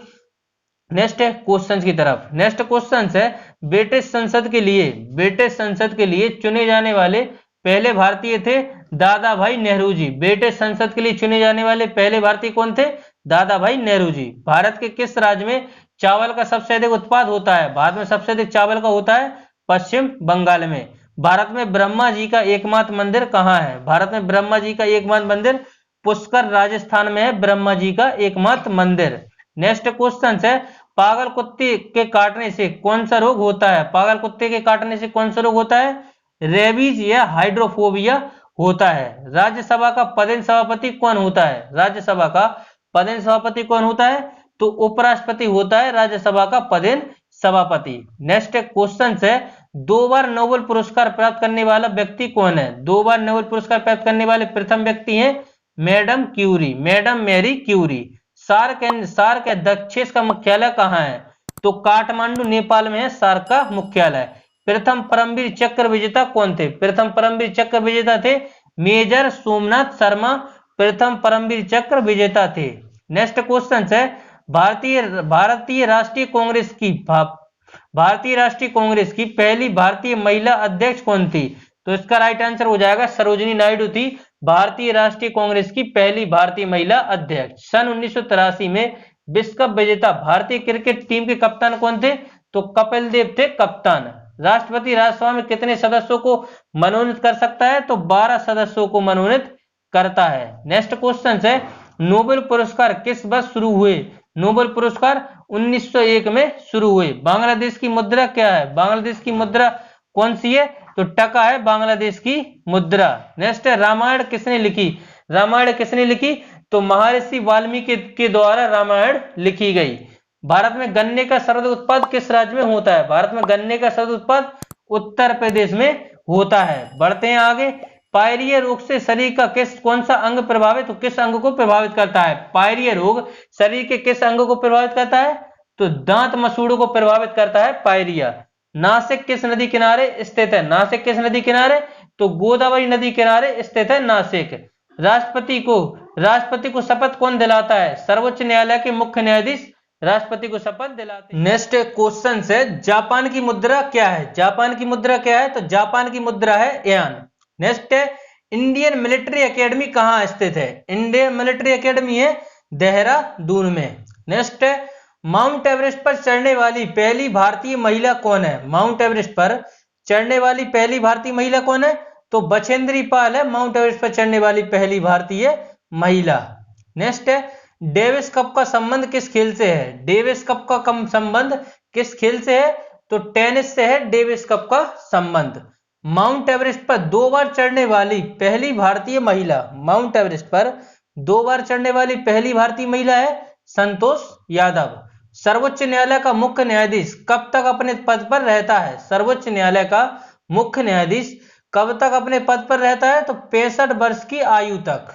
Speaker 1: नेक्स्ट क्वेश्चन की तरफ। नेक्स्ट क्वेश्चन है ब्रिटिश संसद के लिए, ब्रिटिश संसद के लिए चुने जाने वाले पहले भारतीय थे दादा भाई नेहरू जी। ब्रिटिश संसद के लिए चुने जाने वाले पहले भारतीय कौन थे? दादा भाई नेहरू जी। भारत के किस राज्य में चावल का सबसे अधिक उत्पाद होता है? भारत में सबसे अधिक चावल का होता है पश्चिम बंगाल में। भारत में ब्रह्मा जी का एकमात्र मंदिर कहाँ है? भारत में ब्रह्मा जी का एकमात्र मंदिर पुष्कर राजस्थान में है ब्रह्मा जी का एकमात्र मंदिर। नेक्स्ट क्वेश्चन है पागल कुत्ते के काटने से कौन सा रोग होता है? पागल कुत्ते के काटने से कौन सा रोग होता है? रेबीज या हाइड्रोफोबिया होता है। राज्यसभा का पदेन सभापति कौन होता है? राज्यसभा का पदेन सभापति कौन होता है? तो उपराष्ट्रपति होता है राज्यसभा का पदेन सभापति। नेक्स्ट क्वेश्चन है 2 बार नोबेल पुरस्कार प्राप्त करने वाला व्यक्ति कौन है? 2 बार नोबेल पुरस्कार प्राप्त करने वाले प्रथम व्यक्ति हैं madam Curie, madam Marie Curie. SAARC अध्यक्ष का मुख्यालय कहाँ है? तो काठमांडू नेपाल में है सार्क का मुख्यालय। प्रथम परमवीर चक्र विजेता कौन थे? प्रथम परमवीर चक्र विजेता थे मेजर सोमनाथ शर्मा, प्रथम परमवीर चक्र विजेता थे। नेक्स्ट क्वेश्चन है भारतीय राष्ट्रीय कांग्रेस की पहली भारतीय महिला अध्यक्ष कौन थी? तो इसका राइट आंसर हो जाएगा सरोजिनी नायडू थी भारतीय राष्ट्रीय कांग्रेस की पहली भारतीय महिला अध्यक्ष। सन 1983 में विश्व कप विजेता भारतीय क्रिकेट टीम के कप्तान कौन थे? तो कपिल देव थे कप्तान। राष्ट्रपति राज्यसभा में कितने सदस्यों को मनोनीत कर सकता है? तो 12 सदस्यों को मनोनीत करता है। नेक्स्ट क्वेश्चन है नोबेल पुरस्कार किस वर्ष शुरू हुए? नोबेल पुरस्कार 1901 में शुरू हुए। बांग्लादेश की मुद्रा क्या है? बांग्लादेश की मुद्रा कौन सी है? तो टका है बांग्लादेश की मुद्रा। नेक्स्ट है रामायण किसने लिखी? रामायण किसने लिखी? तो महर्षि वाल्मीकि के द्वारा रामायण लिखी गई। भारत में गन्ने का सर्वाधिक उत्पादन किस राज्य में होता है? भारत में गन्ने का सर्वाधिक उत्पादन उत्तर प्रदेश में होता है। बढ़ते हैं आगे। पायरिया रोग से शरीर का कौन सा अंग प्रभावित, किस अंग को प्रभावित करता है? पायरिया रोग शरीर के किस अंग को प्रभावित करता है? तो दांत मसूड़ों को प्रभावित करता है पायरिया। नासिक किस नदी किनारे स्थित है? नासिक किस नदी किनारे? तो गोदावरी नदी किनारे स्थित है नासिक। राष्ट्रपति को शपथ कौन दिलाता है? सर्वोच्च न्यायालय के मुख्य न्यायाधीश राष्ट्रपति को शपथ दिलाते हैं। नेक्स्ट क्वेश्चन है जापान की मुद्रा क्या है? जापान की मुद्रा क्या है? तो जापान की मुद्रा है यान। नेक्स्ट है इंडियन मिलिट्री एकेडमी कहाँ स्थित है? इंडियन मिलिट्री एकेडमी है देहरादून में। नेक्स्ट है माउंट एवरेस्ट पर चढ़ने वाली पहली भारतीय महिला कौन है? माउंट एवरेस्ट पर चढ़ने वाली पहली भारतीय महिला कौन है? तो बछेंद्री पाल है माउंट एवरेस्ट पर चढ़ने वाली पहली भारतीय महिला। नेक्स्ट है डेविस कप का संबंध किस खेल से है? डेविस कप का संबंध किस खेल से है? तो टेनिस से है डेविस कप का संबंध। माउंट एवरेस्ट पर 2 बार चढ़ने वाली पहली भारतीय महिला, माउंट एवरेस्ट पर 2 बार चढ़ने वाली पहली भारतीय महिला है संतोष यादव। सर्वोच्च न्यायालय का मुख्य न्यायाधीश कब तक अपने पद पर रहता है? सर्वोच्च न्यायालय का मुख्य न्यायाधीश कब तक अपने पद पर रहता है? तो 65 वर्ष की आयु तक।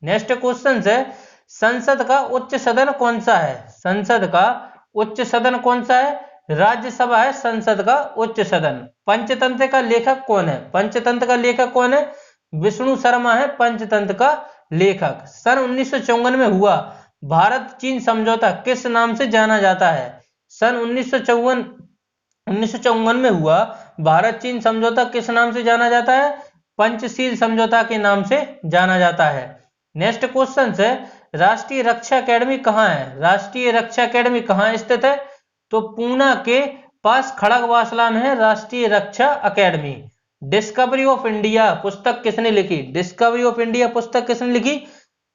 Speaker 1: नेक्स्ट क्वेश्चन है संसद का उच्च सदन कौन सा है? संसद का उच्च सदन कौन सा है? राज्यसभा है संसद का उच्च सदन। पंचतंत्र का लेखक कौन है? पंचतंत्र का लेखक कौन है? विष्णु शर्मा है पंचतंत्र का लेखक। सन 1954 में हुआ भारत चीन समझौता किस नाम से जाना जाता है? सन 1954 1954 में हुआ भारत चीन समझौता किस नाम से जाना जाता है? पंचशील समझौता के नाम से जाना जाता है। नेक्स्ट क्वेश्चन है, राष्ट्रीय रक्षा एकेडमी कहाँ है? राष्ट्रीय रक्षा एकेडमी कहाँ स्थित है? तो पूना के पास खड़गवासला में है राष्ट्रीय रक्षा एकेडमी। डिस्कवरी ऑफ इंडिया पुस्तक किसने लिखी? डिस्कवरी ऑफ इंडिया पुस्तक किसने लिखी?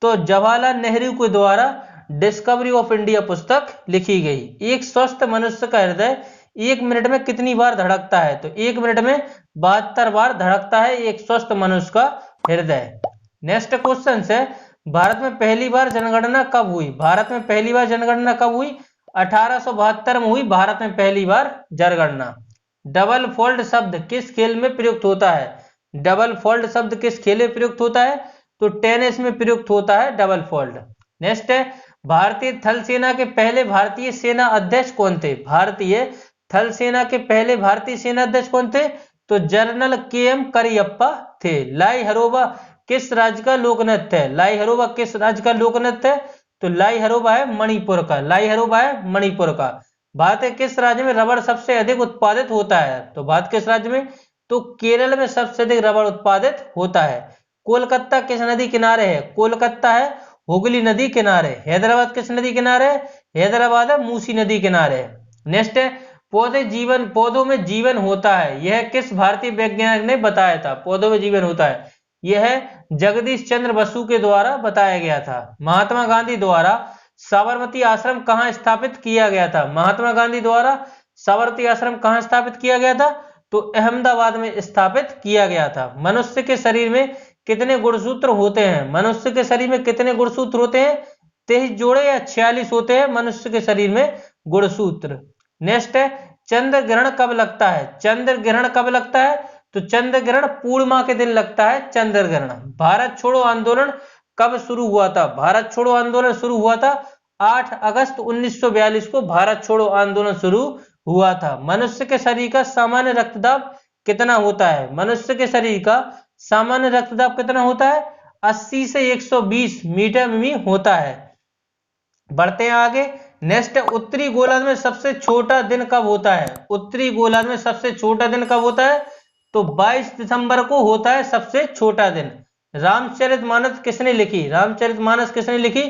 Speaker 1: तो जवाहरलाल नेहरू के द्वारा डिस्कवरी ऑफ इंडिया पुस्तक लिखी गई। एक स्वस्थ मनुष्य का हृदय 1 मिनट में कितनी बार धड़कता है? तो 1 मिनट में 72 बार धड़कता है एक स्वस्थ मनुष्य का हृदय। नेक्स्ट क्वेश्चन है, भारत में पहली बार जनगणना कब हुई? भारत में पहली बार जनगणना कब हुई? 1872 में हुई भारत में पहली बार जनगणना। डबल फोल्ड शब्द किस खेल में प्रयुक्त होता है? डबल फोल्ड शब्द किस खेल में प्रयुक्त होता है? तो टेनिस में प्रयुक्त होता है डबल फोल्ड। नेक्स्ट है, भारतीय थल सेना के पहले भारतीय सेना अध्यक्ष कौन थे? भारतीय थल सेना के पहले भारतीय सेना अध्यक्ष कौन थे? तो जनरल के.एम. करियप्पा थे। लाई हरोबा किस राज्य का लोक नृत्य है? लाई हरोबा किस राज्य का लोक नृत्य है? तो लाई हरोबा है मणिपुर का। लाई हरोबा है मणिपुर का। भारत के किस राज्य में रबड़ सबसे अधिक उत्पादित होता है? तो भारत किस राज्य में? तो केरल में सबसे अधिक रबड़ उत्पादित होता है। कोलकाता किस नदी किनारे है? कोलकाता है हुगली नदी किनारे। हैदराबाद किस नदी किनारे है? हैदराबाद है मूसी नदी किनारे। नेक्स्ट है, पौधों में जीवन होता है, यह किस भारतीय वैज्ञानिक ने बताया था? पौधों में जीवन होता है, यह जगदीश चंद्र बसु के द्वारा बताया गया था। महात्मा गांधी द्वारा साबरमती आश्रम कहाँ स्थापित किया गया था? महात्मा गांधी द्वारा साबरमती आश्रम कहाँ स्थापित किया गया था? तो अहमदाबाद में स्थापित किया गया था। मनुष्य के शरीर में कितने गुणसूत्र होते हैं? मनुष्य के शरीर में कितने गुणसूत्र होते हैं? 23 जोड़े या 46 होते हैं मनुष्य के शरीर में गुणसूत्र। नेक्स्ट है, चंद्र ग्रहण कब लगता है? चंद्र ग्रहण कब लगता है? तो चंद्र ग्रहण पूर्णिमा के दिन लगता है चंद्र ग्रहण। भारत छोड़ो आंदोलन कब शुरू हुआ था? भारत छोड़ो आंदोलन शुरू हुआ था 8 अगस्त 1942 को भारत छोड़ो आंदोलन शुरू हुआ था। मनुष्य के शरीर का सामान्य रक्तदाब कितना होता है? मनुष्य के शरीर का सामान्य रक्तदाब कितना होता है? 80 से 120 मीटर में होता है। बढ़ते हैं आगे। नेक्स्ट, उत्तरी गोलार्ध में सबसे छोटा दिन कब होता है? उत्तरी गोलार्ध में सबसे छोटा दिन कब होता है? तो 22 दिसंबर को होता है सबसे छोटा दिन। रामचरितमानस किसने लिखी? रामचरितमानस किसने लिखी?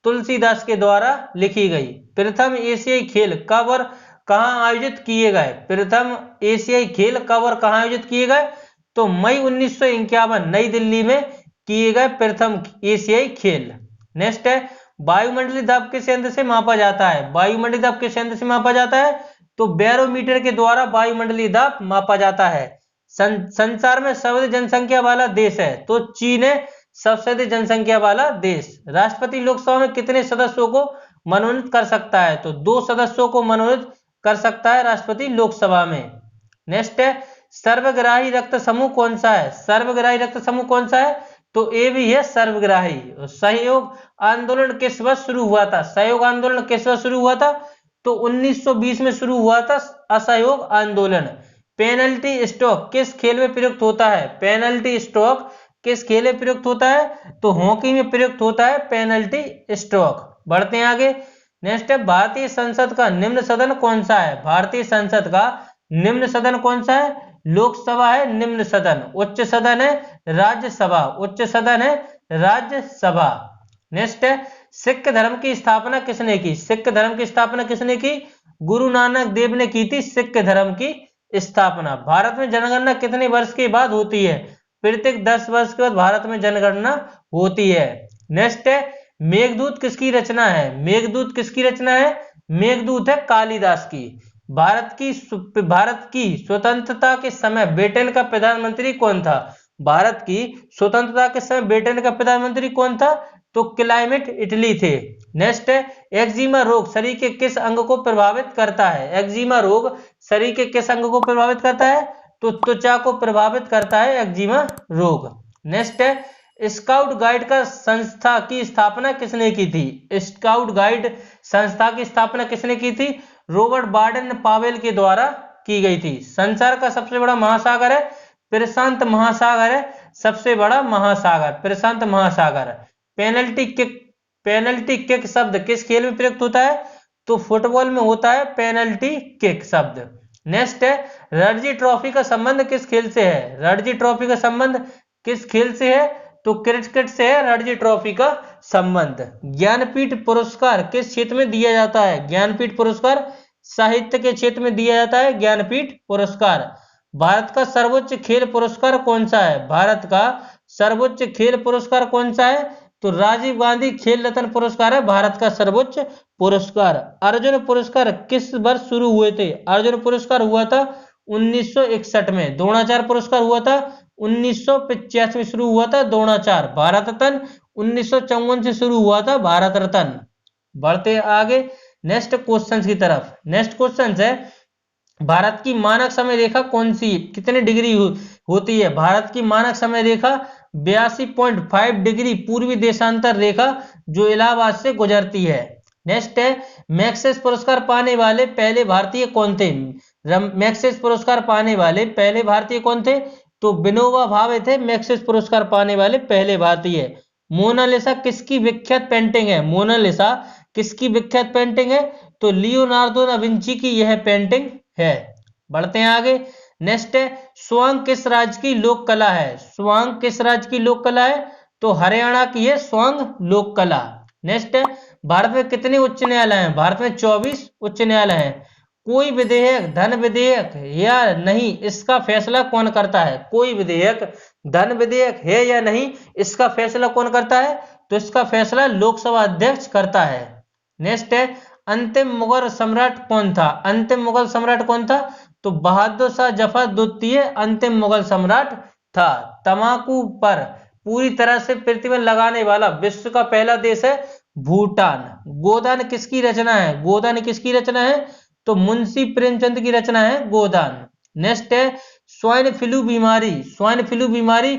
Speaker 1: तुलसीदास के द्वारा लिखी गई। प्रथम एशियाई खेल कब और कहां आयोजित किए गए? प्रथम एशियाई खेल कब और कहां आयोजित किए गए? तो मई 1951 नई दिल्ली में किए गए प्रथम एशियाई खेल। नेक्स्ट है, वायुमंडलीय दाब किस यंत्र से मापा जाता है? वायुमंडलीय दाब किस यंत्र से मापा जाता है? तो बैरोमीटर के द्वारा वायुमंडलीय दाब मापा जाता है। संसार में सर्वाधिक जनसंख्या वाला देश है? तो चीन है सबसे अधिक जनसंख्या वाला देश। राष्ट्रपति लोकसभा में कितने सदस्यों को मनोनीत कर सकता है? तो 2 सदस्यों को मनोनीत कर सकता है राष्ट्रपति लोकसभा में। नेक्स्ट है, सर्वग्राही रक्त समूह कौन सा है? सर्वग्राही रक्त समूह कौन सा है? तो ए भी है सर्वग्राही। सहयोग आंदोलन किस वर्ष शुरू हुआ था? सहयोग आंदोलन किस वर्ष शुरू हुआ था? तो 1920 में शुरू हुआ था असहयोग आंदोलन। पेनल्टी स्ट्रोक किस खेल में प्रयुक्त होता है? पेनल्टी स्ट्रोक किस खेल में प्रयुक्त होता है? तो हॉकी में प्रयुक्त होता है पेनल्टी स्ट्रोक। बढ़ते हैं आगे। नेक्स्ट है, भारतीय संसद का निम्न सदन कौन सा है? भारतीय संसद का निम्न सदन कौन सा है? लोकसभा है निम्न सदन। उच्च सदन है राज्यसभा। उच्च सदन है राज्यसभा। नेक्स्ट है, सिख धर्म की स्थापना किसने की? सिख धर्म की स्थापना किसने की? गुरु नानक देव ने की थी सिख धर्म की स्थापना। भारत में जनगणना कितने वर्ष के बाद होती है? प्रत्येक 10 वर्ष के बाद भारत में जनगणना होती है। नेक्स्ट है, मेघदूत किसकी रचना है? मेघदूत किसकी रचना है? मेघदूत है कालिदास की। भारत की स्वतंत्रता के समय ब्रिटेन का प्रधानमंत्री कौन था? भारत की स्वतंत्रता के समय ब्रिटेन का प्रधानमंत्री कौन था? तो क्लाइमेट इटली थे। नेक्स्ट है, एक्जिमा रोग शरीर के किस अंग को प्रभावित करता है? एक्जिमा रोग शरीर के किस अंग को प्रभावित करता है? तो त्वचा को प्रभावित करता है एक्जिमा रोग। नेक्स्ट है, स्काउट गाइड का संस्था की स्थापना किसने की थी? स्काउट गाइड संस्था की स्थापना किसने की थी? रॉबर्ट बार्डन पावेल के द्वारा की गई थी। संसार का सबसे बड़ा महासागर है प्रशांत महासागर है सबसे बड़ा महासागर प्रशांत महासागर। पेनल्टी किक शब्द किस खेल में प्रयुक्त होता है? तो फुटबॉल में होता है पेनल्टी किक शब्द। नेक्स्ट है रणजी ट्रॉफी का संबंध किस खेल से है? रणजी ट्रॉफी का संबंध किस खेल से है? तो क्रिकेट से है रणजी ट्रॉफी का संबंध। ज्ञानपीठ पुरस्कार किस क्षेत्र में दिया जाता है? ज्ञानपीठ पुरस्कार साहित्य के क्षेत्र में दिया जाता है ज्ञानपीठ पुरस्कार। भारत का सर्वोच्च खेल पुरस्कार कौन सा है? भारत का सर्वोच्च खेल पुरस्कार कौन सा है? तो राजीव गांधी खेल रत्न पुरस्कार है भारत का सर्वोच्च पुरस्कार। अर्जुन पुरस्कार किस वर्ष शुरू हुए थे? अर्जुन पुरस्कार हुआ था 1961 में। द्रोणाचार्य पुरस्कार हुआ था 1985 में शुरू हुआ था द्रोणाचार्य। भारत रत्न 1954 से शुरू हुआ था भारत रत्न। बढ़ते आगे नेक्स्ट क्वेश्चन की तरफ। नेक्स्ट क्वेश्चन है भारत की मानक समय रेखा कौन सी कितने डिग्री होती है? भारत की मानक समय रेखा 82.5 डिग्री पूर्वी देशांतर रेखा जो इलाहाबाद से गुजरती है। नेक्स्ट है मैक्सेस पुरस्कार पाने वाले पहले भारतीय कौन थे? मैक्सेस पुरस्कार पाने वाले पहले भारतीय कौन थे? तो विनोबा भावे थे मैक्सेस पुरस्कार पाने वाले पहले भारतीय। मोनालिसा किसकी विख्यात पेंटिंग है? मोनालिसा किसकी विख्यात पेंटिंग है? तो लियोनार्डो दा विंची की यह पेंटिंग है। बढ़ते हैं आगे। नेक्स्ट है स्वांग किस राज्य की लोक कला है? स्वांग किस राज्य की लोक कला है? तो हरियाणा की है स्वांग लोक कला। नेक्स्ट है भारत में कितने उच्च न्यायालय हैं? भारत में 24 उच्च न्यायालय हैं। कोई विधेयक धन विधेयक या नहीं इसका फैसला कौन करता है? कोई विधेयक धन विधेयक है या नहीं इसका फैसला कौन करता है? तो इसका फैसला लोकसभा अध्यक्ष करता है। नेक्स्ट है अंतिम मुगल सम्राट कौन था? अंतिम मुगल सम्राट कौन था? तो बहादुर शाह जफर द्वितीय अंतिम मुगल सम्राट था। तंबाकू पर पूरी तरह से प्रतिबंध लगाने वाला विश्व का पहला देश है भूटान। गोदान किसकी रचना है? गोदान किसकी रचना है? तो मुंशी प्रेमचंद की रचना है गोदान। नेक्स्ट है स्वाइन फ्लू बीमारी। स्वाइन फ्लू बीमारी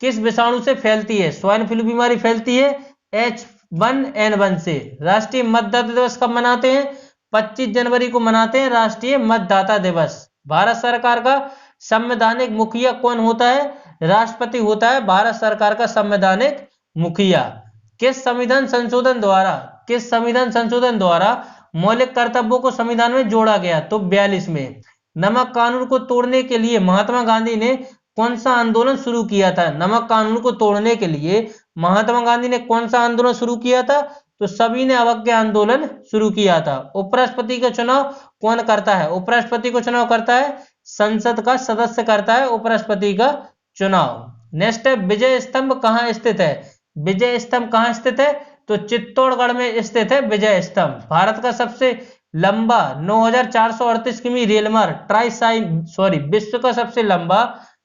Speaker 1: किस विषाणु से फैलती है? स्वाइन फ्लू बीमारी फैलती है H1N1 से। राष्ट्रीय मतदाता दिवस कब मनाते हैं? 25 जनवरी को मनाते हैं राष्ट्रीय मतदाता दिवस। भारत सरकार का संवैधानिक मुखिया कौन होता है? राष्ट्रपति होता है भारत सरकार का संवैधानिक मुखिया। किस संविधान संशोधन द्वारा मौलिक कर्तव्यों को संविधान में जोड़ा गया? तो 42 में। नमक कानून को तोड़ने के लिए महात्मा गांधी ने कौन सा आंदोलन शुरू किया था? नमक कानून को तोड़ने के लिए महात्मा गांधी ने कौन सा आंदोलन शुरू किया था? तो सभी ने अवज्ञा आंदोलन शुरू किया था। उपराष्ट्रपति का चुनाव कौन करता है? उपराष्ट्रपति को चुनाव करता है संसद का सदस्य करता है उपराष्ट्रपति का चुनाव। नेक्स्ट है विजय स्तंभ कहाँ स्थित है? विजय स्तंभ कहाँ स्थित है? तो चित्तौड़गढ़ में स्थित है विजय स्तंभ। भारत का सबसे लंबा 9438 किमी रेल मार्ग विश्व का सबसे लंबा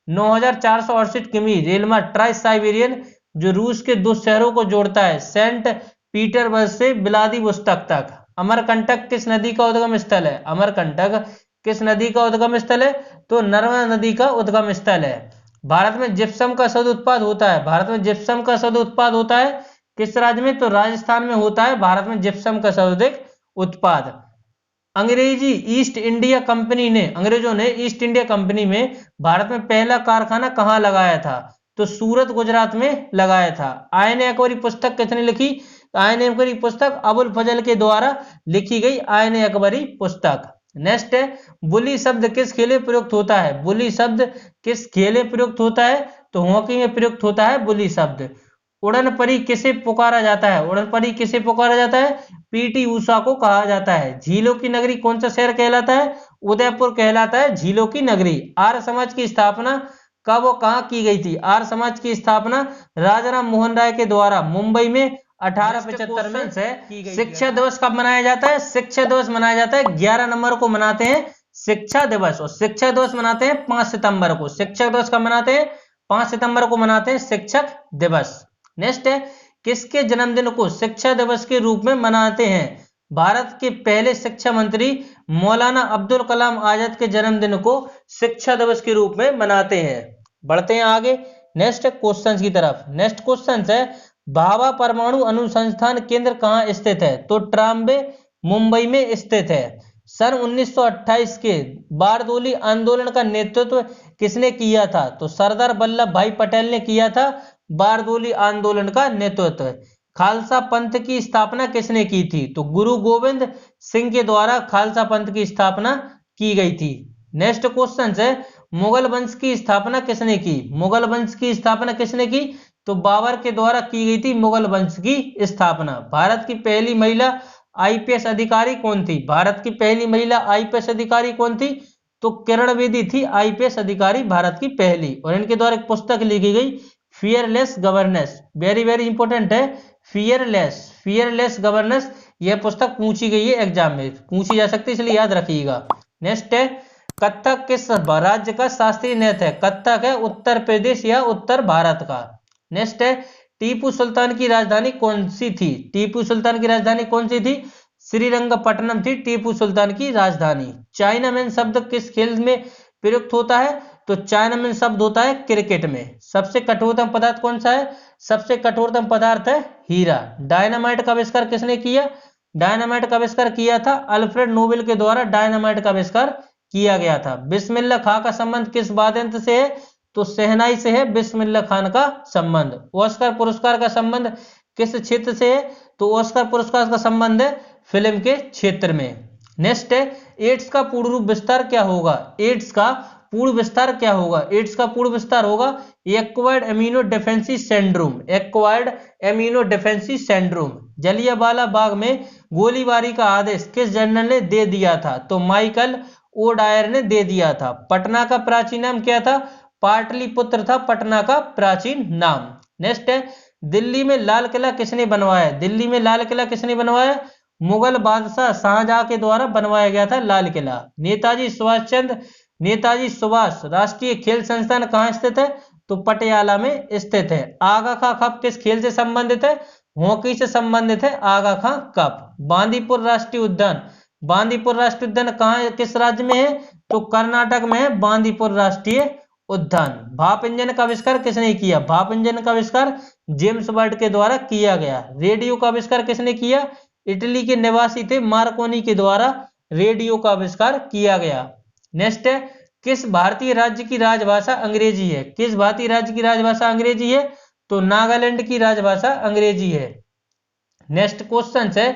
Speaker 1: 9468 किमी रेल मार्ग ट्रांस साइबेरियन जो रूस के दो शहरों को जोड़ता है सेंट पीटर्सबर्ग से व्लादिवोस्तोक तक। अमरकंटक किस नदी का उद्गम स्थल है? अमरकंटक किस नदी का उद्गम स्थल है? तो नर्मदा नदी का उद्गम स्थल है। भारत में जिप्सम का शोध उत्पाद होता है। भारत में जिप्सम का शोध उत्पाद होता है किस राज्य में? तो राजस्थान में होता है भारत में जिप्सम का सर्वाधिक उत्पाद। अंग्रेजी ईस्ट इंडिया कंपनी ने अंग्रेजों ने ईस्ट इंडिया कंपनी में भारत में पहला कारखाना कहां लगाया था? तो सूरत गुजरात में लगाया था। आयन अकबरी पुस्तक किसने लिखी? आयन अकबरी पुस्तक अबुल फजल के द्वारा लिखी गई आयन अकबरी पुस्तक। नेक्स्ट है बुली शब्द किस खेल में प्रयुक्त होता है? बुली शब्द किस खेल में प्रयुक्त होता है? तो हॉकी में प्रयुक्त होता है बुली शब्द। उड़न परी किसे पुकारा जाता है? उड़न परी किसे पुकारा जाता है? पीटी उषा को कहा जाता है। झीलों की नगरी कौन सा शहर कहलाता है? उदयपुर कहलाता है झीलों की नगरी। आर्य समाज की स्थापना कब और कहां की गई थी? आर्य समाज की स्थापना राजाराम मोहन राय के द्वारा मुंबई में 1875 में की गई। शिक्षा दिवस कब मनाया जाता है? शिक्षा दिवस मनाया जाता है 11 नवंबर को मनाते हैं शिक्षा दिवस। और शिक्षक दिवस मनाते हैं 5 सितंबर को। शिक्षक दिवस कब मनाते हैं? 5 सितंबर को मनाते हैं शिक्षक दिवस। नेक्स्ट है किसके जन्मदिन को शिक्षा दिवस के रूप में मनाते हैं? भारत के पहले शिक्षा मंत्री मौलाना अब्दुल कलाम आजाद के जन्मदिन को शिक्षा दिवस के रूप में मनाते हैं। बढ़ते हैं आगे नेक्स्ट क्वेश्चन की तरफ। नेक्स्ट क्वेश्चन है भाभा परमाणु अनुसंधान केंद्र कहां स्थित है? तो ट्राम्बे मुंबई में स्थित है। सन 1928 के बारदोली आंदोलन का नेतृत्व किसने किया था? तो सरदार वल्लभ भाई पटेल ने किया था बारदोली आंदोलन का नेतृत्व। खालसा पंथ की स्थापना किसने की थी? तो गुरु गोविंद सिंह के द्वारा खालसा पंथ की स्थापना की गई थी। नेक्स्ट क्वेश्चन है, मुगल वंश की स्थापना किसने की? मुगल वंश की स्थापना किसने की? तो बाबर के द्वारा की गई थी मुगल वंश की स्थापना। भारत की पहली महिला आईपीएस अधिकारी कौन थी? भारत की पहली महिला आईपीएस अधिकारी कौन थी? तो किरण बेदी थी आईपीएस अधिकारी भारत की पहली। और इनके द्वारा एक पुस्तक लिखी गई, fearless governance, very very important है, फियरलेस गवर्नेंस। यह पुस्तक पूछी गई है, एग्जाम में पूछी जा सकती है, इसलिए याद रखिएगा। नेक्स्ट है, कथक किस राज्य का शास्त्रीय नृत्य है? कथक है उत्तर प्रदेश या उत्तर भारत का। नेक्स्ट है, टीपू सुल्तान की राजधानी कौन सी थी? टीपू सुल्तान की राजधानी कौन सी थी? श्रीरंगपट्टनम थी टीपू सुल्तान की राजधानी। चाइनामैन शब्द किस खेल में प्रयुक्त होता है? तो चाइनामैन शब्द होता है क्रिकेट में। सबसे कठोरतम पदार्थ कौन सा है? सबसे कठोरतम पदार्थ है हीरा। डायनामाइट का आविष्कार किसने किया? डायनामाइट का आविष्कार किया था अल्फ्रेड नोबेल के द्वारा, डायनामाइट का आविष्कार किया गया था। बिस्मिल्लाह खां का संबंध किस वाद्य यंत्र से है? तो शहनाई से है बिस्मिल्लाह खान का संबंध। ऑस्कर पुरस्कार का संबंध किस क्षेत्र से है? तो ऑस्कर पुरस्कार का संबंध है फिल्म के क्षेत्र में। नेक्स्ट है, एड्स का पूर्ण रूप विस्तार क्या होगा? एड्स का पूर्ण विस्तार क्या होगा? एड्स का पूर्ण विस्तार होगा acquired immunodeficiency syndrome. Acquired immunodeficiency syndrome. Jallianwala Bagh में गोलीबारी का आदेश किस जनरल ने दे दिया था? तो माइकल ओ डायर ने दे दिया था। पटना का प्राचीन नाम क्या था? पाटलिपुत्र था पटना का प्राचीन नाम। नेक्स्ट है, दिल्ली में लाल किला किसने बनवाया? दिल्ली में लाल किला किसने बनवाया? मुगल बादशाह शाहजहां के द्वारा बनवाया गया था लाल किला। नेताजी सुभाष राष्ट्रीय खेल संस्थान कहाँ स्थित है? तो पटियाला में स्थित है। आगा खां कप किस खेल से संबंधित है? हॉकी से संबंधित है आगा खां कप। बांदीपुर राष्ट्रीय उद्यान, बांदीपुर राष्ट्रीय उद्यान कहाँ किस राज्य में है? तो कर्नाटक में है बांदीपुर राष्ट्रीय उद्यान। भाप इंजन का आविष्कार किसने किया? भाप इंजन का आविष्कार जेम्स वाट के द्वारा किया गया। रेडियो का आविष्कार किसने किया? इटली के निवासी थे मार्कोनी के द्वारा रेडियो का आविष्कार किया गया। नेक्स्ट है, किस भारतीय राज्य की राजभाषा अंग्रेजी है? किस भारतीय राज्य की राजभाषा अंग्रेजी है? तो नागालैंड की राजभाषा अंग्रेजी है। नेक्स्ट क्वेश्चन है,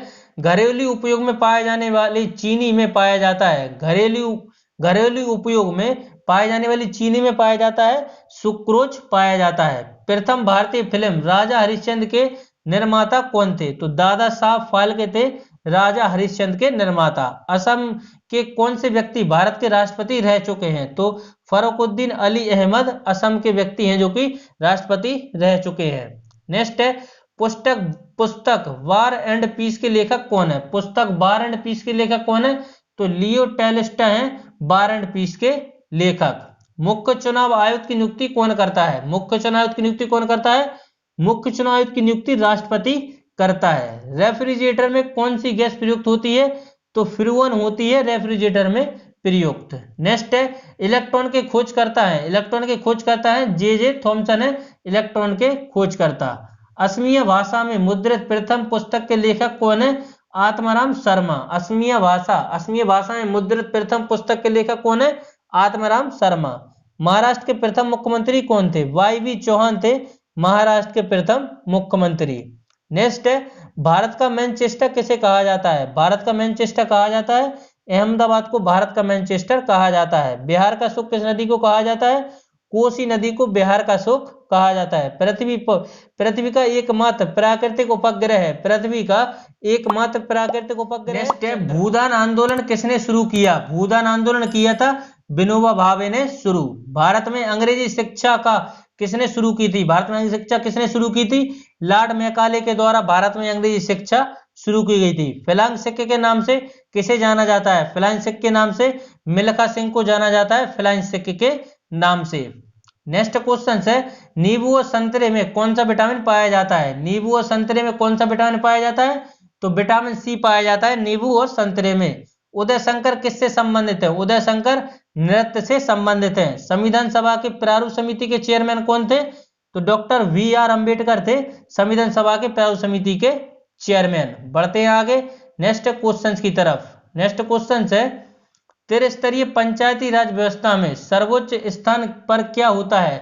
Speaker 1: घरेलू उपयोग में पाए जाने वाली चीनी में पाया जाता है, घरेलू उपयोग में पाए जाने वाली चीनी में पाया जाता है सुक्रोज पाया जाता है। प्रथम भारतीय फिल्म राजा हरिश्चंद्र के निर्माता कौन थे? तो दादा साहब फाल्के थे राजा हरिश्चंद्र के निर्माता। असम के कौन से व्यक्ति भारत के राष्ट्रपति रह चुके हैं? तो फरुखुद्दीन अली अहमद असम के व्यक्ति हैं जो कि राष्ट्रपति रह चुके हैं। नेक्स्ट है, पुस्तक वार एंड पीस के लेखक कौन है? पुस्तक वार एंड पीस के लेखक कौन है? तो लियो टॉलस्टॉय हैं वार एंड पीस के लेखक। मुख्य चुनाव आयुक्त की नियुक्ति कौन करता है? मुख्य चुनाव आयुक्त की नियुक्ति कौन करता है? मुख्य चुनाव आयुक्त की नियुक्ति राष्ट्रपति करता है। रेफ्रिजरेटर में कौन सी गैस प्रयुक्त होती है? तो फ्रूअन होती है रेफ्रिजरेटर में प्रयुक्त। नेक्स्ट है, इलेक्ट्रॉन के खोज करता है, इलेक्ट्रॉन के खोज करता है जे थॉमसन है इलेक्ट्रॉन के खोज करता। असमिया भाषा में मुद्रित प्रथम पुस्तक के लेखक कौन है? आत्माराम शर्मा। असमिया भाषा में मुद्रित प्रथम पुस्तक के लेखक कौन है? आत्माराम शर्मा। महाराष्ट्र के प्रथम मुख्यमंत्री कौन थे? वाई.वी. चौहान थे महाराष्ट्र के प्रथम मुख्यमंत्री। नेक्स्ट है, भारत का मैनचेस्टर किसे कहा जाता है? भारत का मैनचेस्टर कहा जाता है अहमदाबाद को भारत का मैनचेस्टर कहा जाता है। बिहार का सुख किस नदी को कहा जाता है? कोसी नदी को बिहार का सुख कहा जाता है। पृथ्वी का एकमात्र प्राकृतिक उपग्रह है, पृथ्वी का एकमात्र प्राकृतिक उपग्रह। नेक्स्ट है, भूदान आंदोलन किसने शुरू किया? भूदान आंदोलन किया था विनोबा भावे ने शुरू। भारत में अंग्रेजी शिक्षा का किसने शुरू की थी? भारत में अंग्रेजी शिक्षा किसने शुरू की थी? लॉर्ड मैकाले के द्वारा भारत में अंग्रेजी शिक्षा शुरू की गई थी। फ्लाइंग सिक्के के नाम से किसे जाना जाता है? फ्लाइंग सिक्के के नाम से मिल्खा सिंह को जाना जाता है फ्लाइंग सिक्के के नाम से। नेक्स्ट क्वेश्चन है, नींबू और संतरे में कौन सा विटामिन पाया जाता है? नींबू और संतरे में कौन सा विटामिन पाया जाता है? तो विटामिन सी पाया जाता है नींबू और संतरे में। उदय शंकर किससे संबंधित है? उदय शंकर नृत्य से संबंधित है। संविधान सभा के प्रारूप समिति के चेयरमैन कौन थे? तो डॉक्टर वी.आर. अंबेडकर थे संविधान सभा के प्रारूप समिति के चेयरमैन। बढ़ते हैं आगे नेक्स्ट क्वेश्चन की तरफ। नेक्स्ट क्वेश्चन है, त्रिस्तरीय पंचायती राज व्यवस्था में सर्वोच्च स्थान पर क्या होता है?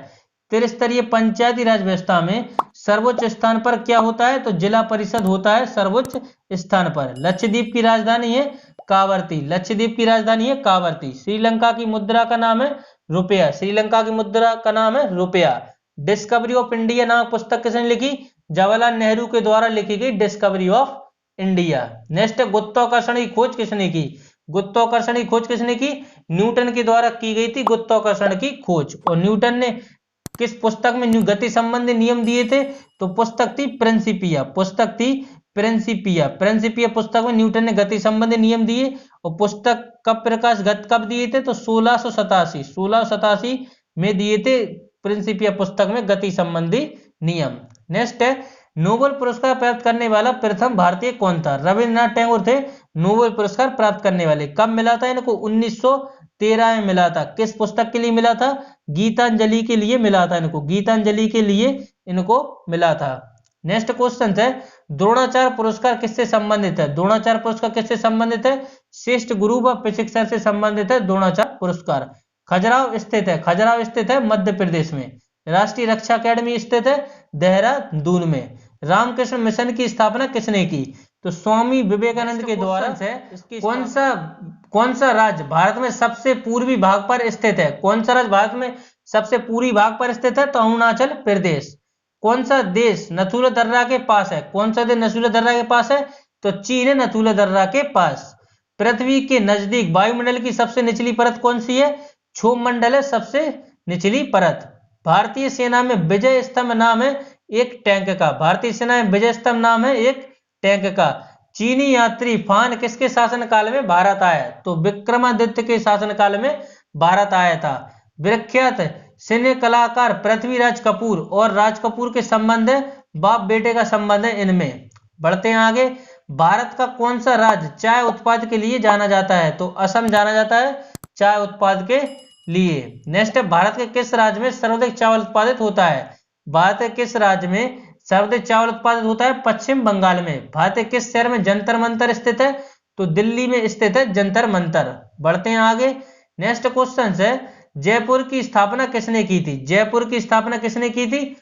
Speaker 1: त्रिस्तरीय पंचायती राज व्यवस्था में सर्वोच्च स्थान पर क्या होता है? तो जिला परिषद होता है सर्वोच्च स्थान पर। लक्षद्वीप की राजधानी है कावरती। लक्षद्वीप की राजधानी है कावरती। श्रीलंका की मुद्रा का नाम है रुपया। श्रीलंका की मुद्रा का नाम है रुपया। डिस्कवरी ऑफ इंडिया नामक पुस्तक किसने लिखी? जवाहरलाल नेहरू के द्वारा लिखी गई डिस्कवरी ऑफ इंडिया। नेक्स्ट, गुरुत्वाकर्षण की खोज किसने की? गुरुत्वाकर्षण की खोज किसने की? न्यूटन के द्वारा की गई थी गुरुत्वाकर्षण की खोज। और न्यूटन ने किस पुस्तक में गति संबंधी नियम दिए थे? तो पुस्तक थी प्रिंसिपिया। पुस्तक थी प्रिंसिपिया। प्रिंसिपिया पुस्तक में न्यूटन ने गति संबंधी नियम दिए। और पुस्तक कब प्रकाशगत कब दिए थे? तो 1687 में दिए थे प्रिंसिपिया पुस्तक में गति संबंधी नियम। नेक्स्ट है, नोबेल पुरस्कार प्राप्त करने वाला प्रथम भारतीय कौन था? रविन्द्रनाथ टैगोर थे नोबेल पुरस्कार प्राप्त करने वाले। कब मिला था इनको? 1913 में मिला था। किस पुस्तक के लिए मिला था? गीतांजलि के लिए मिला था इनको। गीतांजलि के लिए इनको मिला था। नेक्स्ट क्वेश्चन है, द्रोणाचार्य पुरस्कार किससे संबंधित है? द्रोणाचार्य पुरस्कार किससे संबंधित है? श्रेष्ठ गुरु व प्रशिक्षक से संबंधित है द्रोणाचार्य पुरस्कार। खजुराहो स्थित है। खजुराहो स्थित है मध्य प्रदेश में। राष्ट्रीय रक्षा अकेडमी स्थित है देहरादून में। रामकृष्ण मिशन की स्थापना किसने की? तो स्वामी विवेकानंद के द्वारा है। कौन सा राज्य भारत में सबसे पूर्वी भाग पर स्थित है? कौन सा राज्य भारत में सबसे पूर्वी भाग पर स्थित है? तो अरुणाचल प्रदेश। कौन सा देश नथुला दर्रा के पास है? कौन सा देश नथुला दर्रा के पास है? तो चीन है नथुला दर्रा के पास। पृथ्वी के नजदीक वायुमंडल की सबसे निचली परत कौन सी है? क्षोभ मंडल है सबसे निचली परत। भारतीय सेना में विजय स्तंभ नाम है एक टैंक का। भारतीय सेना में विजय स्तंभ नाम है एक टैंक का। चीनी यात्री फान किसके शासनकाल में भारत आया? तो विक्रमादित्य के शासनकाल में भारत आया था। विख्यात सिने कलाकार पृथ्वीराज कपूर और राज कपूर के संबंध है, बाप बेटे का संबंध है इनमें। बढ़ते हैं आगे। भारत का कौन सा राज्य चाय उत्पाद के लिए जाना जाता है? तो असम जाना जाता है चाय उत्पाद के लिए। नेक्स्ट है, भारत के किस राज्य में सर्वाधिक चावल उत्पादित होता है? भारत के किस राज्य में सर्वाधिक चावल उत्पादित होता है? पश्चिम बंगाल में। भारत के किस शहर में जंतर मंतर स्थित है? तो दिल्ली में स्थित है जंतर मंतर। बढ़ते हैं आगे। नेक्स्ट क्वेश्चन है, जयपुर की स्थापना किसने की थी? जयपुर की स्थापना किसने की थी?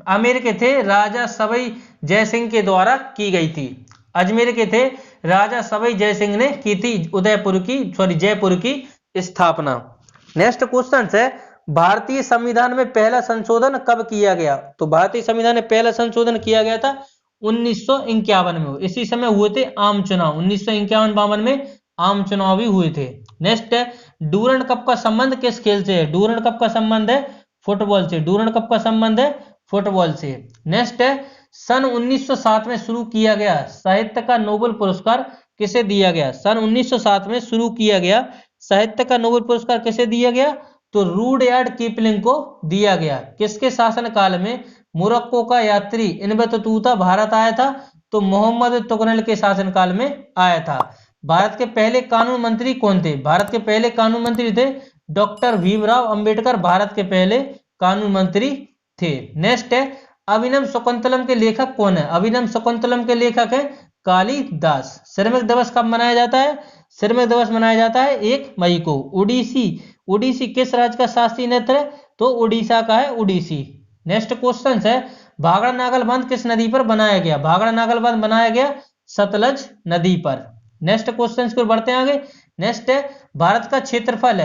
Speaker 1: अजमेर के थे राजा सवाई जयसिंह के द्वारा की गई थी। अजमेर के थे राजा सवाई जयसिंह ने की थी जयपुर की स्थापना। नेक्स्ट क्वेश्चन है, भारतीय संविधान में पहला संशोधन कब किया गया? तो भारतीय संविधान में पहला संशोधन किया गया था 1951 में। इसी समय हुए थे आम चुनाव। 1951-52 में आम चुनाव भी हुए थे। नेक्स्ट है, डूरंड कप का संबंध किस खेल से है? डूरंड कप का संबंध है फुटबॉल से। डूरंड कप का संबंध है फुटबॉल से। नेक्स्ट है, सन 1907 में शुरू किया गया साहित्य का नोबेल पुरस्कार किसे दिया गया? सन 1907 में शुरू किया गया साहित्य का नोबेल पुरस्कार किसे दिया गया? तो रुडयार्ड किपलिंग को दिया गया। किसके शासन काल में? मोरक्को का यात्री इब्न बतूता भारत आया था। तो मोहम्मद तुगलक के शासन काल में आया था। भारत के पहले कानून मंत्री कौन थे? भारत के पहले कानून मंत्री थे डॉक्टर भीमराव अंबेडकर। भारत के पहले कानून मंत्री थे। नेक्स्ट है, अभिनव शकुंतलम के लेखक कौन है? अभिनव शकुंतलम के लेखक है कालिदास। श्रमिक दिवस कब मनाया जाता है? श्रमिक दिवस मनाया जाता है 1 मई को। उड़ीसी किस राज्य का शास्त्रीय नृत्य है? तो उड़ीसा का है उड़ीसी। नेक्स्ट क्वेश्चन है, भाखड़ा नागल बांध किस नदी पर बनाया गया? भाखड़ा नागल बांध बनाया गया सतलज नदी पर। नेक्स्ट क्वेश्चन को बढ़ते हैं आगे। नेक्स्ट है, भारत का क्षेत्रफल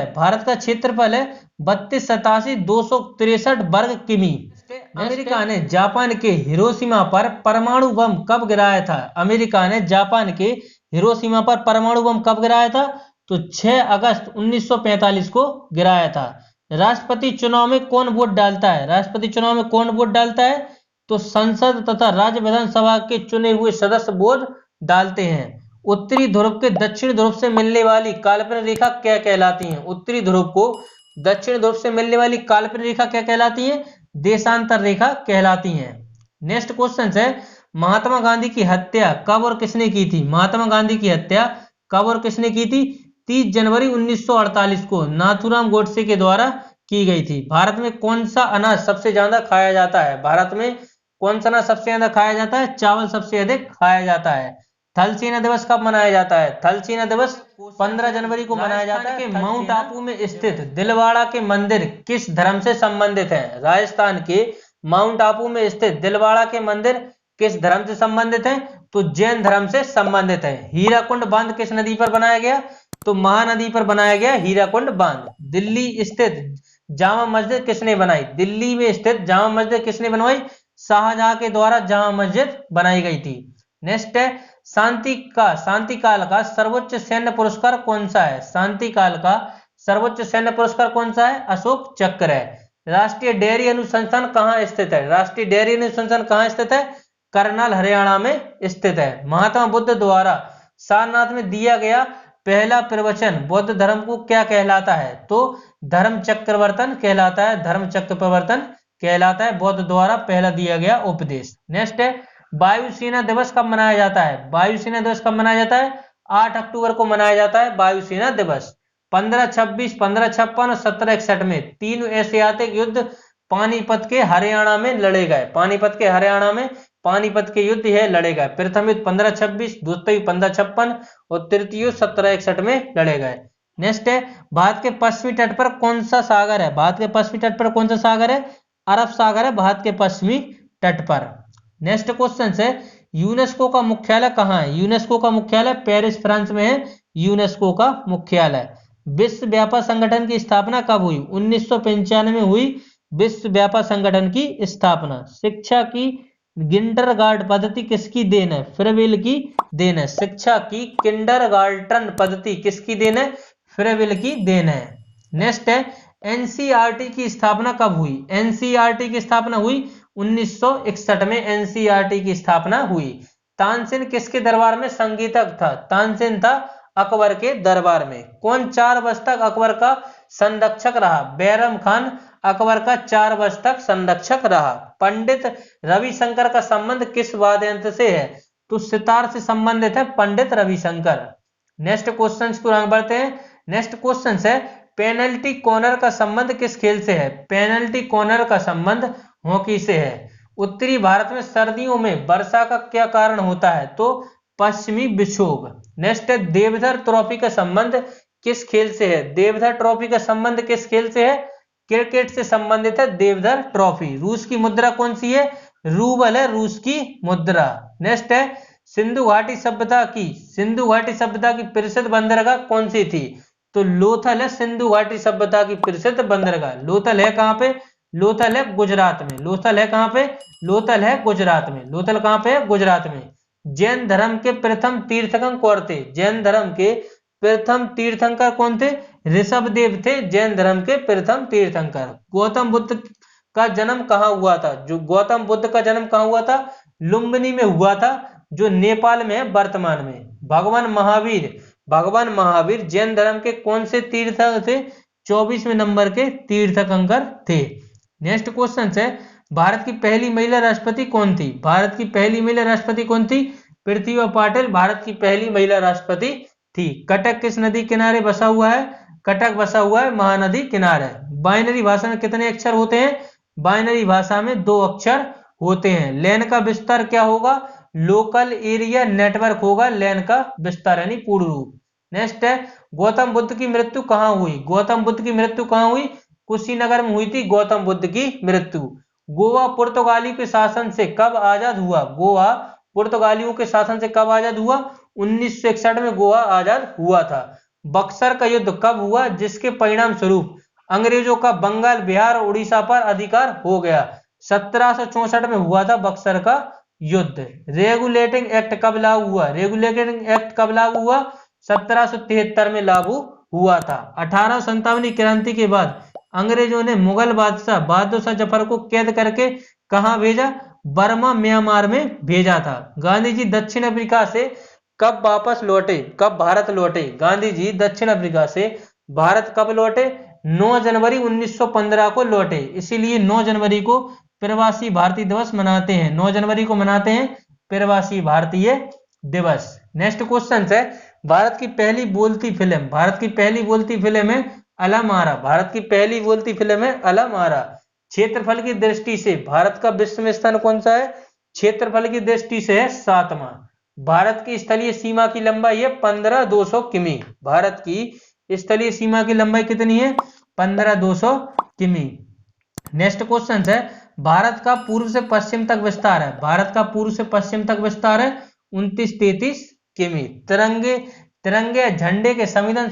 Speaker 1: है 32,87,263 वर्ग किमी। अमेरिका ने जापान के हिरोशिमा पर परमाणु बम कब गिराया था? अमेरिका ने जापान के हिरोशिमा पर परमाणु बम कब गिराया था? तो 6 अगस्त 1945 को गिराया था। राष्ट्रपति चुनाव में कौन वोट डालता है? राष्ट्रपति चुनाव में कौन वोट डालता है? तो संसद तथा राज्य विधानसभा के चुने हुए सदस्य वोट डालते हैं। उत्तरी ध्रुव के दक्षिण ध्रुव से मिलने वाली काल्पनिक रेखा क्या कहलाती है? उत्तरी ध्रुव को दक्षिण ध्रुव से मिलने वाली काल्पनिक रेखा क्या कहलाती है? देशांतर रेखा कहलाती है। नेक्स्ट क्वेश्चन है, महात्मा गांधी की हत्या कब और किसने की थी? महात्मा गांधी की हत्या कब और किसने की थी? 30 जनवरी 1948 को नाथूराम गोडसे के द्वारा की गई थी। भारत में कौन सा अनाज सबसे ज्यादा खाया जाता है? भारत में कौन सा अनाज सबसे ज्यादा खाया जाता है? चावल सबसे अधिक खाया जाता है। थल सेना दिवस कब मनाया जाता है? थल सेना दिवस 15 जनवरी को मनाया जाता है। माउंट आबू में स्थित दिलवाड़ा के मंदिर किस धर्म से संबंधित है? राजस्थान के माउंट आबू में स्थित दिलवाड़ा के मंदिर किस धर्म से संबंधित हैं? तो जैन धर्म से संबंधित है। हीराकुंड बांध किस नदी पर बनाया गया? तो महानदी पर बनाया गया हीराकुंड बांध। दिल्ली स्थित जामा मस्जिद किसने बनाई? दिल्ली में स्थित जामा मस्जिद किसने बनवाई? शाहजहां के द्वारा जामा मस्जिद बनाई गई थी। नेक्स्ट है शांति काल का सर्वोच्च सैन्य पुरस्कार कौन सा है? शांति काल का सर्वोच्च सैन्य पुरस्कार कौन सा है? अशोक चक्र है। राष्ट्रीय डेयरी अनुसंधान कहाँ स्थित है? राष्ट्रीय डेयरी अनुसंधान कहाँ स्थित है? करनाल हरियाणा में स्थित है। महात्मा बुद्ध द्वारा सारनाथ में दिया गया पहला प्रवचन बौद्ध धर्म को क्या कहलाता है? तो धर्म चक्रवर्तन कहलाता है। धर्म चक्र प्रवर्तन कहलाता है बौद्ध द्वारा पहला दिया गया उपदेश। नेक्स्ट है वायुसेना दिवस कब मनाया जाता है? वायुसेना दिवस कब मनाया जाता है? 8 अक्टूबर को मनाया जाता है वायुसेना दिवस। 1526, 1556 और 1761 में तीन ऐतिहासिक युद्ध पानीपत के हरियाणा में लड़े गए। पानीपत के हरियाणा में पानीपत के युद्ध यह लड़े गए। प्रथम युद्ध 1526, द्वितीय युद्ध 1556 और तृतीय युद्ध 1761 में लड़े गए। नेक्स्ट है भारत के पश्चिमी तट पर कौन सा सागर है? भारत के पश्चिमी तट पर कौन सा सागर है? अरब सागर है भारत के पश्चिमी तट पर। नेक्स्ट क्वेश्चन है यूनेस्को का मुख्यालय कहाँ है? यूनेस्को का मुख्यालय पेरिस फ्रांस में है। यूनेस्को का मुख्यालय। विश्व व्यापार संगठन की स्थापना कब हुई? 1995 में हुई विश्व व्यापार संगठन की स्थापना। शिक्षा की किंडरगार्टन पद्धति किसकी देन है? फ्रेविल की देन है। शिक्षा की किंडरगार्टन पद्धति किसकी देन है? फ्रेविल की देन है। नेक्स्ट है एनसीईआरटी की स्थापना कब हुई? एनसीईआरटी की स्थापना हुई 1961 में एनसीईआरटी की स्थापना हुई। तानसेन किसके दरबार में संगीतज्ञ था? तानसेन था अकबर के दरबार में। कौन 4 वर्ष तक अकबर का संरक्षक रहा? बैरम खान अकबर का 4 वर्ष तक संरक्षक रहा। पंडित रविशंकर का संबंध किस वाद्य यंत्र से है? तो सितार से संबंधित है पंडित रविशंकर। नेक्स्ट क्वेश्चन को आगे बढ़ते हैं। नेक्स्ट क्वेश्चन है पेनल्टी कॉर्नर का संबंध किस खेल से है? पेनल्टी कॉर्नर का संबंध हॉकी से है। उत्तरी भारत में सर्दियों में वर्षा का क्या कारण होता है? तो पश्चिमी विक्षोभ। नेक्स्ट है देवधर ट्रॉफी का संबंध किस खेल से है? देवधर ट्रॉफी का संबंध किस खेल से है? क्रिकेट से संबंधित है देवधर ट्रॉफी। रूस की मुद्रा कौन सी है? रूबल है रूस की मुद्रा। नेक्स्ट है सिंधु घाटी सभ्यता की प्रसिद्ध बंदरगाह कौन सी थी? तो लोथल है सिंधु घाटी सभ्यता की प्रसिद्ध बंदरगाह। लोथल है कहां पे? लोथल है गुजरात में। लोथल है कहां पे? लोथल है गुजरात में। लोथल कहां पे है? गुजरात में। जैन धर्म के प्रथम तीर्थंकर कौन थे? जैन धर्म के प्रथम तीर्थंकर कौन थे? ऋषभदेव थे जैन धर्म के प्रथम तीर्थंकर। गौतम बुद्ध का जन्म कहाँ हुआ था? जो गौतम बुद्ध का जन्म कहाँ हुआ था? लुम्बिनी में हुआ था जो नेपाल में है वर्तमान में। भगवान महावीर जैन धर्म के कौन से तीर्थंकर थे? 24वें नंबर के तीर्थंकर थे। नेक्स्ट क्वेश्चन है भारत की पहली महिला राष्ट्रपति कौन थी? भारत की पहली महिला राष्ट्रपति कौन थी? प्रतिभा पाटिल भारत की पहली महिला राष्ट्रपति थी। कटक किस नदी किनारे बसा हुआ है? कटक बसा हुआ है महानदी किनारे। बाइनरी भाषा में कितने अक्षर होते हैं? बाइनरी भाषा में 2 अक्षर होते हैं। लैन का विस्तार क्या होगा? लोकल एरिया नेटवर्क होगा लैन का विस्तार यानी पूर्ण रूप। नेक्स्ट है गौतम बुद्ध की मृत्यु कहाँ हुई? गौतम बुद्ध की मृत्यु कहाँ हुई? कुशीनगर में हुई थी गौतम बुद्ध की मृत्यु। गोवा पुर्तगाली के शासन से कब आजाद हुआ? गोवा पुर्तगालियों के शासन से कब आजाद हुआ? 1961 में गोवा आजाद हुआ था। बक्सर का युद्ध कब हुआ जिसके परिणाम स्वरूप अंग्रेजों का बंगाल, बिहार और उड़ीसा पर अधिकार हो गया? 1764 में हुआ था बक्सर का युद्ध। रेगुलेटिंग एक्ट कब लागू हुआ? रेगुलेटिंग एक्ट कब लागू हुआ? 1773 में लागू हुआ था। 1857 क्रांति के बाद अंग्रेजों ने मुगल बादशाह बहादुर शाह जफर को कैद करके कहां भेजा? बर्मा, म्यांमार में भेजा था। गांधी जी दक्षिण अफ्रीका से कब वापस लौटे? कब भारत लौटे? गांधी जी दक्षिण अफ्रीका से भारत कब लौटे? 9 जनवरी 1915 को लौटे। इसीलिए 9 जनवरी को प्रवासी भारतीय दिवस मनाते हैं। 9 जनवरी को मनाते हैं प्रवासी भारतीय दिवस। नेक्स्ट क्वेश्चन है भारत की पहली बोलती फिल्म। भारत की पहली बोलती फिल्म है अलम आरा। भारत की पहली बोलती फिल्म है अलम आरा। क्षेत्रफल की दृष्टि से भारत का विश्व में स्थान कौन सा है? क्षेत्रफल की दृष्टि से है 7वां। भारत की स्थलीय सीमा की लंबाई है 15,200 किमी। भारत की स्थलीय सीमा की लंबाई कितनी है? 15,200 किमी। नेक्स्ट क्वेश्चन है भारत का पूर्व से पश्चिम तक विस्तार है, भारत का पूर्व से पश्चिम तक विस्तार है 29-33 किमी। तिरंगे तिरंगे झंडे के संविधान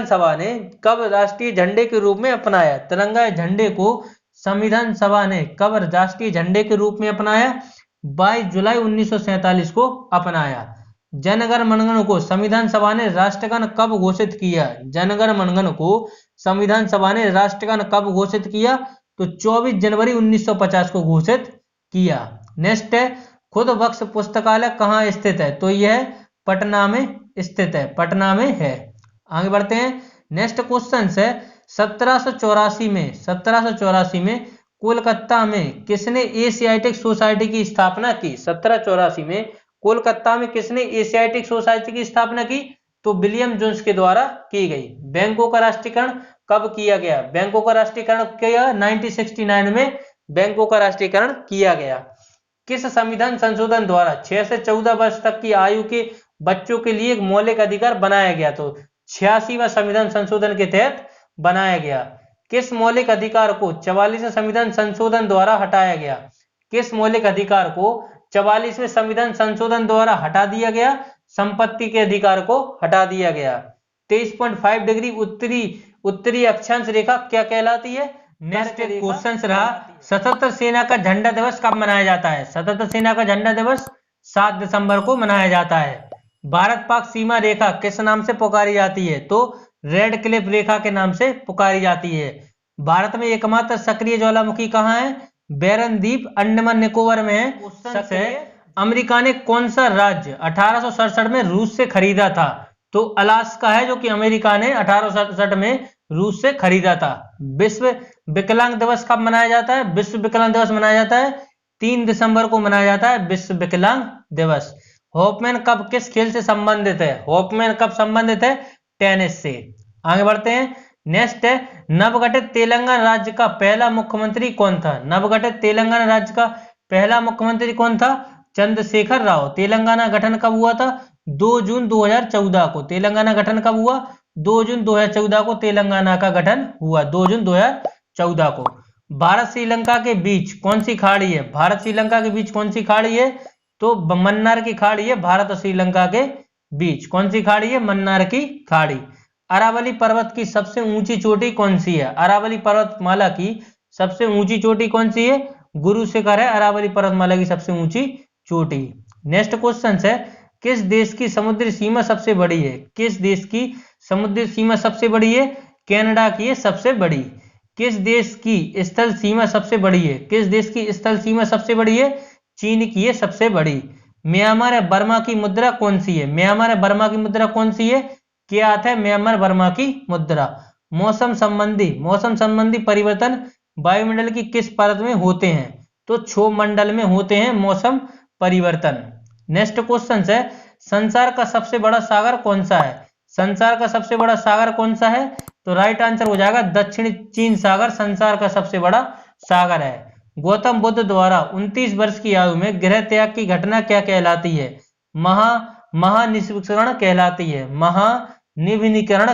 Speaker 1: सभा ने कब राष्ट्रीय झंडे के रूप में अपनाया? तिरंगा झंडे को संविधान सभा ने कब राष्ट्रीय झंडे के रूप में अपनाया? 22 जुलाई 1947 को अपनाया। जनगण मनगण को संविधान सभा ने राष्ट्रगान कब घोषित किया? जनगण मनगण को संविधान सभा ने राष्ट्रगान कब घोषित किया? तो 24 जनवरी 1950 को घोषित किया। नेक्स्ट है, खुद बख्श पुस्तकालय कहाँ स्थित है? तो यह पटना में स्थित है, पटना में है। आगे बढ़ते हैं। नेक्स्ट क्वेश्चन है, 1784 में कोलकाता में किसने एशियाटिक सोसाइटी की स्थापना की? 1784 में कोलकाता में किसने एशियाटिक सोसाइटी की स्थापना की? तो विलियम जोन्स के द्वारा की गई। बैंकों का राष्ट्रीयकरण कब किया गया? बैंकों का राष्ट्रीयकरण किया 1969 में बैंकों का राष्ट्रीयकरण किया गया। किस संविधान संशोधन द्वारा 6 से 14 वर्ष तक की आयु के बच्चों के लिए एक मौलिक अधिकार बनाया गया? तो 86वां संविधान संशोधन के तहत बनाया गया। किस मौलिक अधिकार को 44वें संविधान संशोधन द्वारा हटाया गया? किस मौलिक अधिकार को 44वें संविधान संशोधन द्वारा हटा दिया गया? संपत्ति के अधिकार को हटा दिया गया। 23.5 डिग्री उत्तरी अक्षांश रेखा क्या कहलाती है? नेक्स्ट क्वेश्चन रहा, सशस्त्र सेना का झंडा दिवस कब मनाया जाता है? सशस्त्र सेना का झंडा दिवस 7 दिसंबर को मनाया जाता है। भारत पाक सीमा रेखा किस नाम से पुकारी जाती है? तो रेड क्लिफ रेखा के नाम से पुकारी जाती है। भारत में एकमात्र सक्रिय ज्वालामुखी कहाँ है? बैरन द्वीप अंडमान निकोबार में है। क्वेश्चन है, अमेरिका ने कौन सा राज्य 1867 में रूस से खरीदा था? तो अलास्का है, जो कि अमेरिका ने 1867 में रूस से खरीदा था। विश्व विकलांग दिवस कब मनाया जाता है? विश्व विकलांग दिवस मनाया जाता है 3 दिसंबर को मनाया जाता है विश्व विकलांग दिवस। हॉफमैन कप किस खेल से संबंधित है? हॉफमैन कप संबंधित है टेनिस से। आगे बढ़ते हैं। नेक्स्ट है, नवगठित तेलंगाना राज्य का पहला मुख्यमंत्री कौन था? नवगठित तेलंगाना राज्य का पहला मुख्यमंत्री कौन था? चंद्रशेखर राव। तेलंगाना गठन कब हुआ था? 2 जून 2014 को। तेलंगाना गठन कब हुआ? 2 जून 2014 को तेलंगाना का गठन हुआ, 2 जून 2014 को। भारत श्रीलंका के बीच कौन सी खाड़ी है? भारत श्रीलंका के बीच कौन सी खाड़ी है? तो मन्नार की खाड़ी है भारत और श्रीलंका के बीच। कौन सी खाड़ी है? मन्नार की खाड़ी। अरावली पर्वत की सबसे ऊंची चोटी कौन सी है? अरावली पर्वतमाला की सबसे ऊंची चोटी कौन सी है? गुरु शिखर है अरावली पर्वतमाला की सबसे ऊंची चोटी। नेक्स्ट क्वेश्चन है, किस देश की समुद्री सीमा सबसे बड़ी है? किस देश की समुद्री सीमा सबसे बड़ी है? कनाडा की है सबसे बड़ी। किस देश की स्थल सीमा सबसे बड़ी है? किस देश की स्थल सीमा सबसे बड़ी है? चीन की है सबसे बड़ी। म्यांमार है बर्मा की मुद्रा कौन सी है? म्यांमार है बर्मा की मुद्रा कौन सी है? क्या आता है? म्यांमार बर्मा की मुद्रा। मौसम संबंधी परिवर्तन वायुमंडल की किस परत में होते हैं? तो क्षोभ मंडल में होते हैं मौसम परिवर्तन। नेक्स्ट क्वेश्चन है, संसार का सबसे बड़ा सागर कौन सा है? संसार का सबसे बड़ा सागर कौन सा है? तो राइट आंसर हो जाएगा दक्षिणी चीन सागर संसार का सबसे बड़ा सागर है। गौतम बुद्ध द्वारा 29 वर्ष की आयु में गृह त्याग की घटना क्या कहलाती है? महानिष्करण कहलाती है। महानिर्विकरण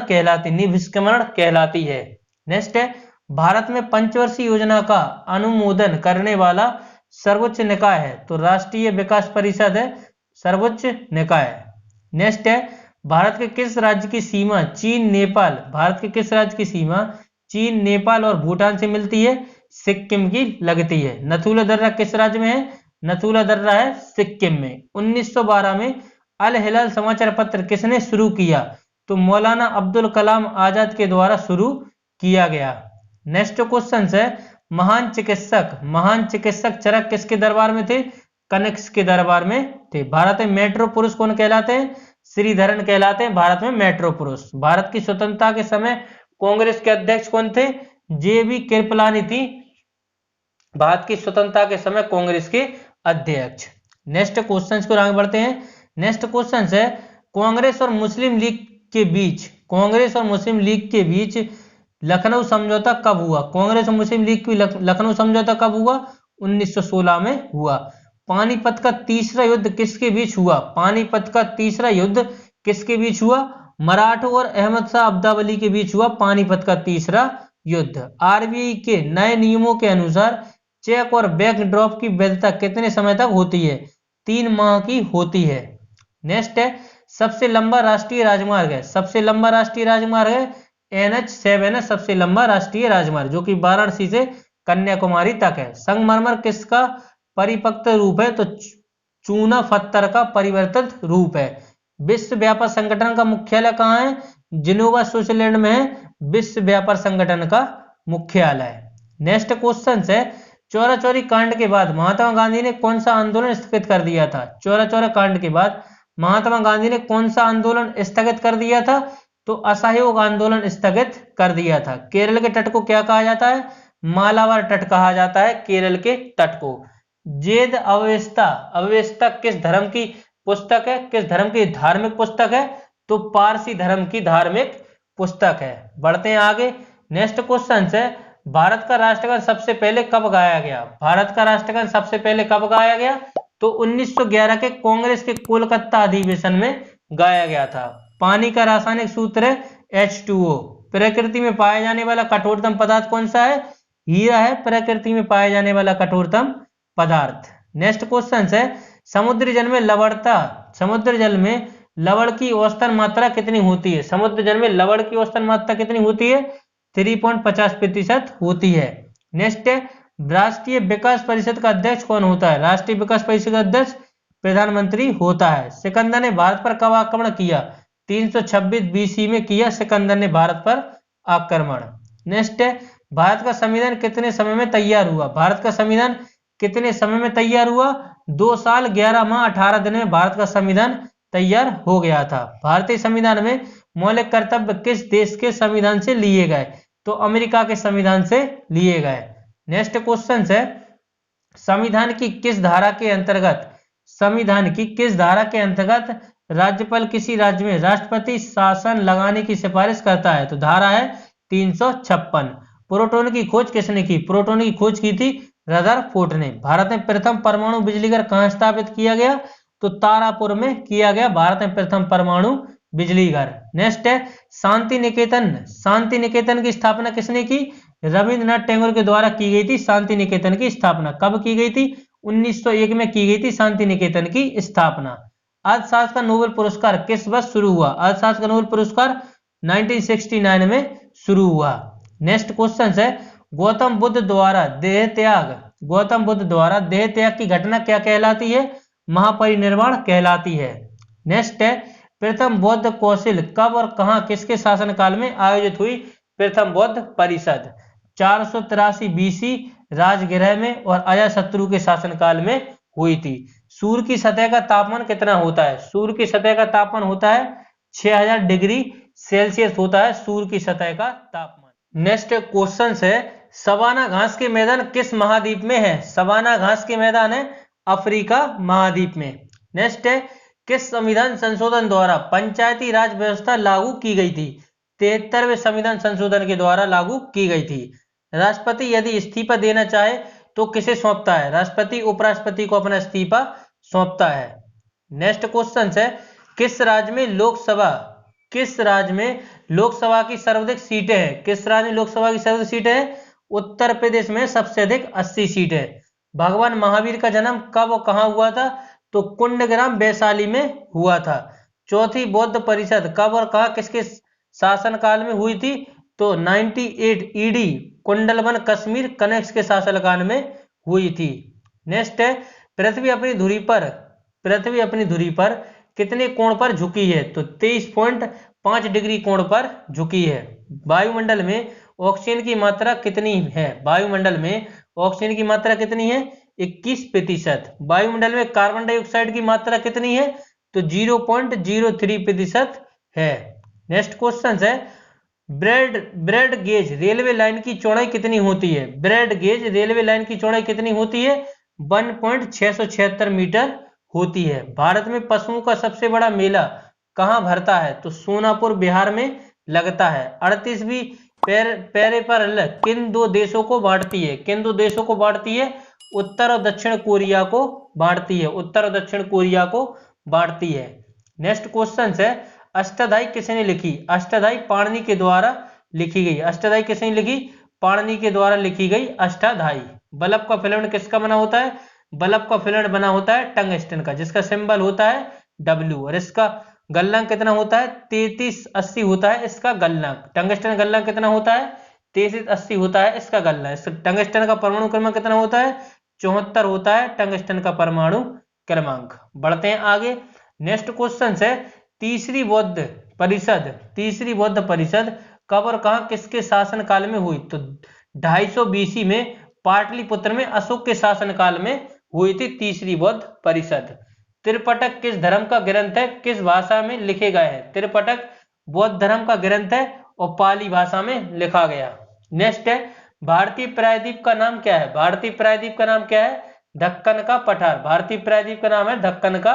Speaker 1: निष्क्रमण कहलाती है। नेक्स्ट है, भारत में पंचवर्षीय योजना का अनुमोदन करने वाला सर्वोच्च निकाय है? तो राष्ट्रीय विकास परिषद है सर्वोच्च निकाय। नेक्स्ट है, भारत के किस राज्य की सीमा चीन नेपाल भारत के किस राज्य की सीमा चीन नेपाल और भूटान से मिलती है? सिक्किम की लगती है। नथुला दर्रा किस राज्य में है? नथुला दर्रा है सिक्किम में। 1912 में अल हिलाल समाचार पत्र किसने शुरू किया? तो मौलाना अब्दुल कलाम आजाद के द्वारा शुरू किया गया। नेक्स्ट क्वेश्चन है, महान चिकित्सक चरक किसके दरबार में थे? कनिष्क के दरबार में थे। भारत में मेट्रो पुरुष कौन कहलाते हैं? श्रीधरन कहलाते हैं भारत में मेट्रो पुरुष। भारत की स्वतंत्रता के समय कांग्रेस के अध्यक्ष कौन थे? JB कृपलानी थी भारत की स्वतंत्रता के समय कांग्रेस के अध्यक्ष। नेक्स्ट क्वेश्चन को आगे बढ़ते हैं। नेक्स्ट क्वेश्चन है, कांग्रेस और मुस्लिम लीग के बीच लखनऊ समझौता कब हुआ? कांग्रेस और मुस्लिम लीग की लखनऊ समझौता कब हुआ? 1916 में हुआ। पानीपत का तीसरा युद्ध किसके बीच हुआ? पानीपत का तीसरा युद्ध किसके बीच हुआ? मराठों और अहमद शाह अब्दावली के बीच हुआ पानीपत का तीसरा युद्ध। आरबीआई के नए नियमों के अनुसार चेक और बैंक ड्रॉप की वैधता कितने समय तक होती है? 3 माह की होती है। नेक्स्ट है, सबसे लंबा राष्ट्रीय राजमार्ग है, सबसे लंबा राष्ट्रीय राजमार्ग है NH7 है सबसे लंबा राष्ट्रीय राजमार्ग, जो कि वाराणसी से कन्याकुमारी तक है। संगमरमर किसका परिपक्व रूप है? तो चूना पत्थर का परिवर्तित रूप है। विश्व व्यापार संगठन का मुख्यालय कहाँ है? जिनेवा स्विट्जरलैंड में है विश्व व्यापार संगठन का मुख्यालय। नेक्स्ट क्वेश्चन है, चौरा चौरी कांड के बाद महात्मा गांधी ने कौन सा आंदोलन स्थगित कर दिया था? चौरा चौरा कांड के बाद महात्मा गांधी ने कौन सा आंदोलन स्थगित कर दिया था? तो असहयोग आंदोलन स्थगित कर दिया था। केरल के तट को क्या कहा जाता है? मालाबार तट कहा जाता है केरल के तट को। जेद अव्यवस्था, अव्यवस्था किस धर्म की पुस्तक है? किस धर्म की धार्मिक पुस्तक है? तो पारसी धर्म की धार्मिक पुस्तक है। बढ़ते हैं आगे। नेक्स्ट क्वेश्चन है, भारत का राष्ट्रगान सबसे पहले कब गाया गया? भारत का राष्ट्रगान सबसे पहले कब गाया गया? तो 1911 के कांग्रेस के कोलकाता अधिवेशन में गाया गया था। पानी का रासायनिक सूत्र है H2O। प्रकृति में पाया जाने वाला कठोरतम पदार्थ कौन सा है? हीरा है प्रकृति में पाया जाने वाला कठोरतम पदार्थ। नेक्स्ट क्वेश्चन है, समुद्री जल में लवणता, समुद्र जल में लवण की औसतन मात्रा कितनी होती है? समुद्र जल में लवण की औसतन मात्रा कितनी होती है? 3.50% होती है। नेक्स्ट है, राष्ट्रीय विकास परिषद का अध्यक्ष कौन होता है? राष्ट्रीय विकास परिषद का अध्यक्ष प्रधानमंत्री होता है। सिकंदर ने भारत पर कब आक्रमण किया? 326 BC में किया सिकंदर ने भारत पर आक्रमण। नेक्स्ट है, भारत का संविधान कितने समय में तैयार हुआ? भारत का संविधान कितने समय में तैयार हुआ? 2 साल 11 माह 18 दिन में भारत का संविधान तैयार हो गया था। भारतीय संविधान में मौलिक कर्तव्य किस देश के संविधान से लिए गए? तो अमेरिका के संविधान से लिए गए। नेक्स्ट क्वेश्चन है, संविधान की किस धारा के अंतर्गत, संविधान की किस धारा के अंतर्गत राज्यपाल किसी राज्य में राष्ट्रपति शासन लगाने की सिफारिश करता है? तो धारा है 356। प्रोटॉन की खोज किसने की? प्रोटॉन की खोज की थी रदरफोर्ड ने। भारत में प्रथम परमाणु बिजली घर कहाँ स्थापित किया गया? तो तारापुर में किया गया भारत में प्रथम परमाणु बिजली घर। नेक्स्ट है, शांति निकेतन, शांति निकेतन की स्थापना किसने की? रविंद्रनाथ टैगोर के द्वारा की गई थी शांति निकेतन की स्थापना। कब की गई थी? 1901 में की गई थी शांति निकेतन की स्थापना। अर्थशास्त्र का नोबेल पुरस्कार किस वर्ष शुरू हुआ? अर्थशास्त्र का नोबेल पुरस्कार 1969 में शुरू हुआ। नेक्स्ट क्वेश्चन है, गौतम बुद्ध द्वारा देह त्याग, गौतम बुद्ध द्वारा देह त्याग की घटना क्या कहलाती है? महापरिनिर्वाण कहलाती है। नेक्स्ट है, प्रथम बौद्ध कौंसिल कब और कहां किसके शासनकाल में आयोजित हुई? प्रथम बौद्ध परिषद 483 BC राजगृह में और अजातशत्रु के शासनकाल में हुई थी। सूर्य की सतह का तापमान कितना होता है? सूर्य की सतह का तापमान होता है 6000 डिग्री सेल्सियस होता है सूर्य की सतह का तापमान। नेक्स्ट क्वेश्चन है, सवाना घास के मैदान किस महाद्वीप में है? सवाना घास के मैदान है अफ्रीका महाद्वीप में। नेक्स्ट है, किस संविधान संशोधन द्वारा पंचायती राज व्यवस्था लागू की गई थी? 73वें संविधान संशोधन के द्वारा लागू की गई थी। राष्ट्रपति यदि इस्तीफा देना चाहे तो किसे सौंपता है? राष्ट्रपति उपराष्ट्रपति को अपना इस्तीफा सौंपता है। नेक्स्ट क्वेश्चन है, किस राज्य में लोकसभा, किस राज्य में लोकसभा की सर्वाधिक सीटें हैं? किस राज्य में लोकसभा की सर्वाधिक सीटें हैं? उत्तर प्रदेश में सबसे अधिक 80 सीटें। भगवान महावीर का जन्म कब और कहां हुआ था? तो कुंडग्राम वैशाली में हुआ था। चौथी बौद्ध परिषद कब और कहां किसके शासनकाल में हुई थी? तो 98 ED कुंडलवन कश्मीर कनेक्स के शासनकाल में हुई थी। नेक्स्ट है, पृथ्वी अपनी धुरी पर, पृथ्वी अपनी धुरी पर कितने कोण पर झुकी है? तो 23.5 डिग्री कोण पर झुकी है। वायुमंडल में ऑक्सीजन की मात्रा कितनी है? वायुमंडल में ऑक्सीजन की मात्रा कितनी है? 21%। वायुमंडल में कार्बन डाइऑक्साइड की मात्रा कितनी है? तो 0.03% है। नेक्स्ट क्वेश्चन है, ब्रॉड गेज रेलवे लाइन की चौड़ाई कितनी होती है? ब्रॉड गेज रेलवे लाइन की चौड़ाई कितनी होती है? 1.676 मीटर होती है। भारत में पशुओं का सबसे बड़ा मेला कहां भरता है? तो सोनापुर बिहार में लगता है। 38वीं पेरिफेरल किन दो देशों को बांटती है? किन दो देशों को बांटती है? उत्तर और दक्षिण कोरिया को बांटती है। उत्तर और दक्षिण कोरिया को बांटती है। नेक्स्ट क्वेश्चन है, अष्टाध्यायी किसने लिखी? अष्टाध्यायी पाणिनि के द्वारा लिखी गई। अष्टाध्यायी किसने लिखी? पाणिनि के द्वारा लिखी गई अष्टाध्यायी। बल्ब का फिलामेंट किसका बना होता है? बल्ब का फिलामेंट बना होता है टंगस्टन का, जिसका सिंबल होता है W, और इसका गलनांक कितना होता है? 3380 होता है इसका गलनांक। टंगस्टन गलनांक कितना होता है? 3380 होता है इसका गलनांक। टंगस्टन का परमाणु क्रमांक कितना होता है? 74 होता है टंगस्टन का परमाणु क्रमांक। बढ़ते हैं आगे। नेक्स्ट क्वेश्चन है तीसरी बौद्ध परिषद कब और कहां किसके शासन काल में हुई? तो 250 BC में पाटलिपुत्र में अशोक के शासन काल में हुई थी तीसरी बौद्ध परिषद। त्रिपिटक किस धर्म का ग्रंथ है? किस भाषा में लिखे गए हैं? त्रिपिटक बौद्ध धर्म का ग्रंथ है और पाली भाषा में लिखा गया। नेक्स्ट है भारतीय प्रायद्वीप का नाम क्या है? भारतीय प्रायद्वीप का नाम क्या है? दक्कन का पठार। भारतीय प्रायद्वीप का नाम है दक्कन का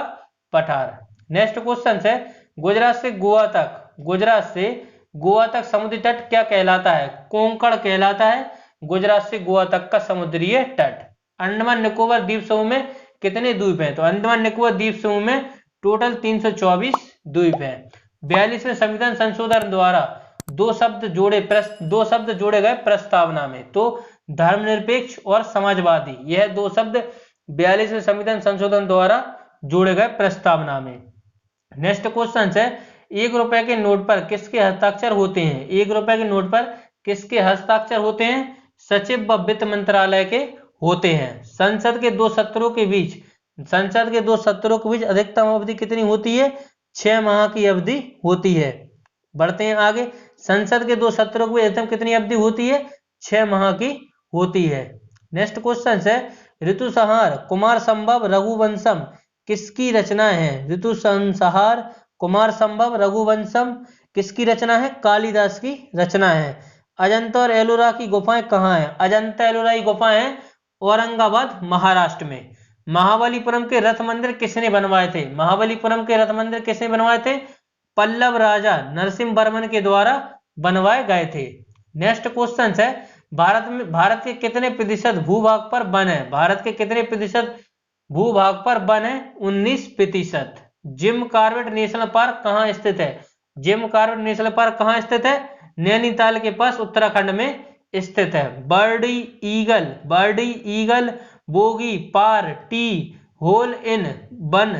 Speaker 1: पठार। नेक्स्ट क्वेश्चन है गुजरात से गोवा तक समुद्री तट क्या कहलाता है? कोंकण कहलाता है गुजरात से गोवा तक का समुद्रीय तट। अंडमान निकोबार द्वीप समूह में कितने द्वीप हैं? तो अंडमान निकोबार द्वीप समूह में टोटल 324 द्वीप हैं। 42वें संविधान संशोधन द्वारा दो शब्द जोड़े गए प्रस्तावना में, तो धर्मनिरपेक्ष और समाजवादी, यह दो शब्द 42वें संविधान संशोधन द्वारा जोड़े गए प्रस्तावना में। नेक्स्ट क्वेश्चन है 1 रुपए के नोट पर किसके हस्ताक्षर होते हैं? 1 रुपए के नोट पर किसके हस्ताक्षर होते हैं? सचिव व वित्त मंत्रालय के होते हैं। संसद के दो सत्रों के बीच अधिकतम अवधि कितनी होती है? 6 माह की अवधि होती है। बढ़ते हैं आगे। संसद के दो सत्रों की अधिकतम कितनी अवधि होती है? 6 माह की होती है। नेक्स्ट क्वेश्चन है ऋतुसंहार कुमार संभव रघुवंशम किसकी रचना है? ऋतुसंहार कुमार संभव रघुवंशम किसकी रचना है? कालिदास की रचना है। अजंता और एलोरा की गुफाएं कहाँ हैं? अजंता एलोरा की गुफाएं औरंगाबाद महाराष्ट्र में। महाबलीपुरम के रथ मंदिर किसने बनवाए थे? महाबलीपुरम के रथ मंदिर किसने बनवाए थे? पल्लव राजा नरसिंह वर्मन के द्वारा बनवाए गए थे। नेक्स्ट क्वेश्चन है भारत के कितने प्रतिशत भूभाग पर वन है? भारत के कितने प्रतिशत भूभाग पर वन है? 19%। जिम कॉर्बेट नेशनल पार्क कहाँ स्थित है? जिम कॉर्बेट नेशनल पार्क कहाँ स्थित है? नैनीताल के पास उत्तराखंड में स्थित है। Birdie eagle bogey par tee hole in one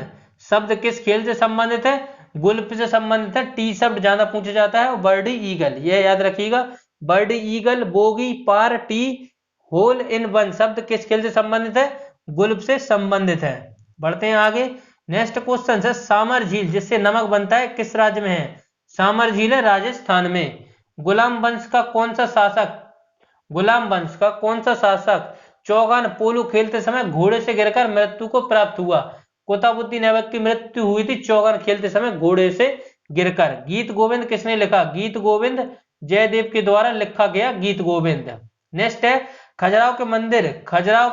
Speaker 1: शब्द किस खेल से संबंधित है? गोल्फ से संबंधित है। टी शब्द ज्यादा पूछा जाता है और बर्डी ईगल, यह याद रखिएगा। Birdie eagle bogey par tee hole in one शब्द किस खेल से संबंधित है? गोल्फ से संबंधित है। बढ़ते हैं आगे। नेक्स्ट क्वेश्चन है सामर झील जिससे नमक बनता है किस राज्य में है? सामर झील है राजस्थान में। गुलाम वंश का कौन सा शासक चौगान पोलो खेलते समय घोड़े से गिरकर मृत्यु को प्राप्त हुआ? कुतुबुद्दीन ऐबक की मृत्यु हुई थी चौगान खेलते समय घोड़े से गिरकर। गीत गोविंद किसने लिखा? गीत गोविंद जयदेव के द्वारा लिखा गया गीत गोविंद। नेक्स्ट है खजुराहो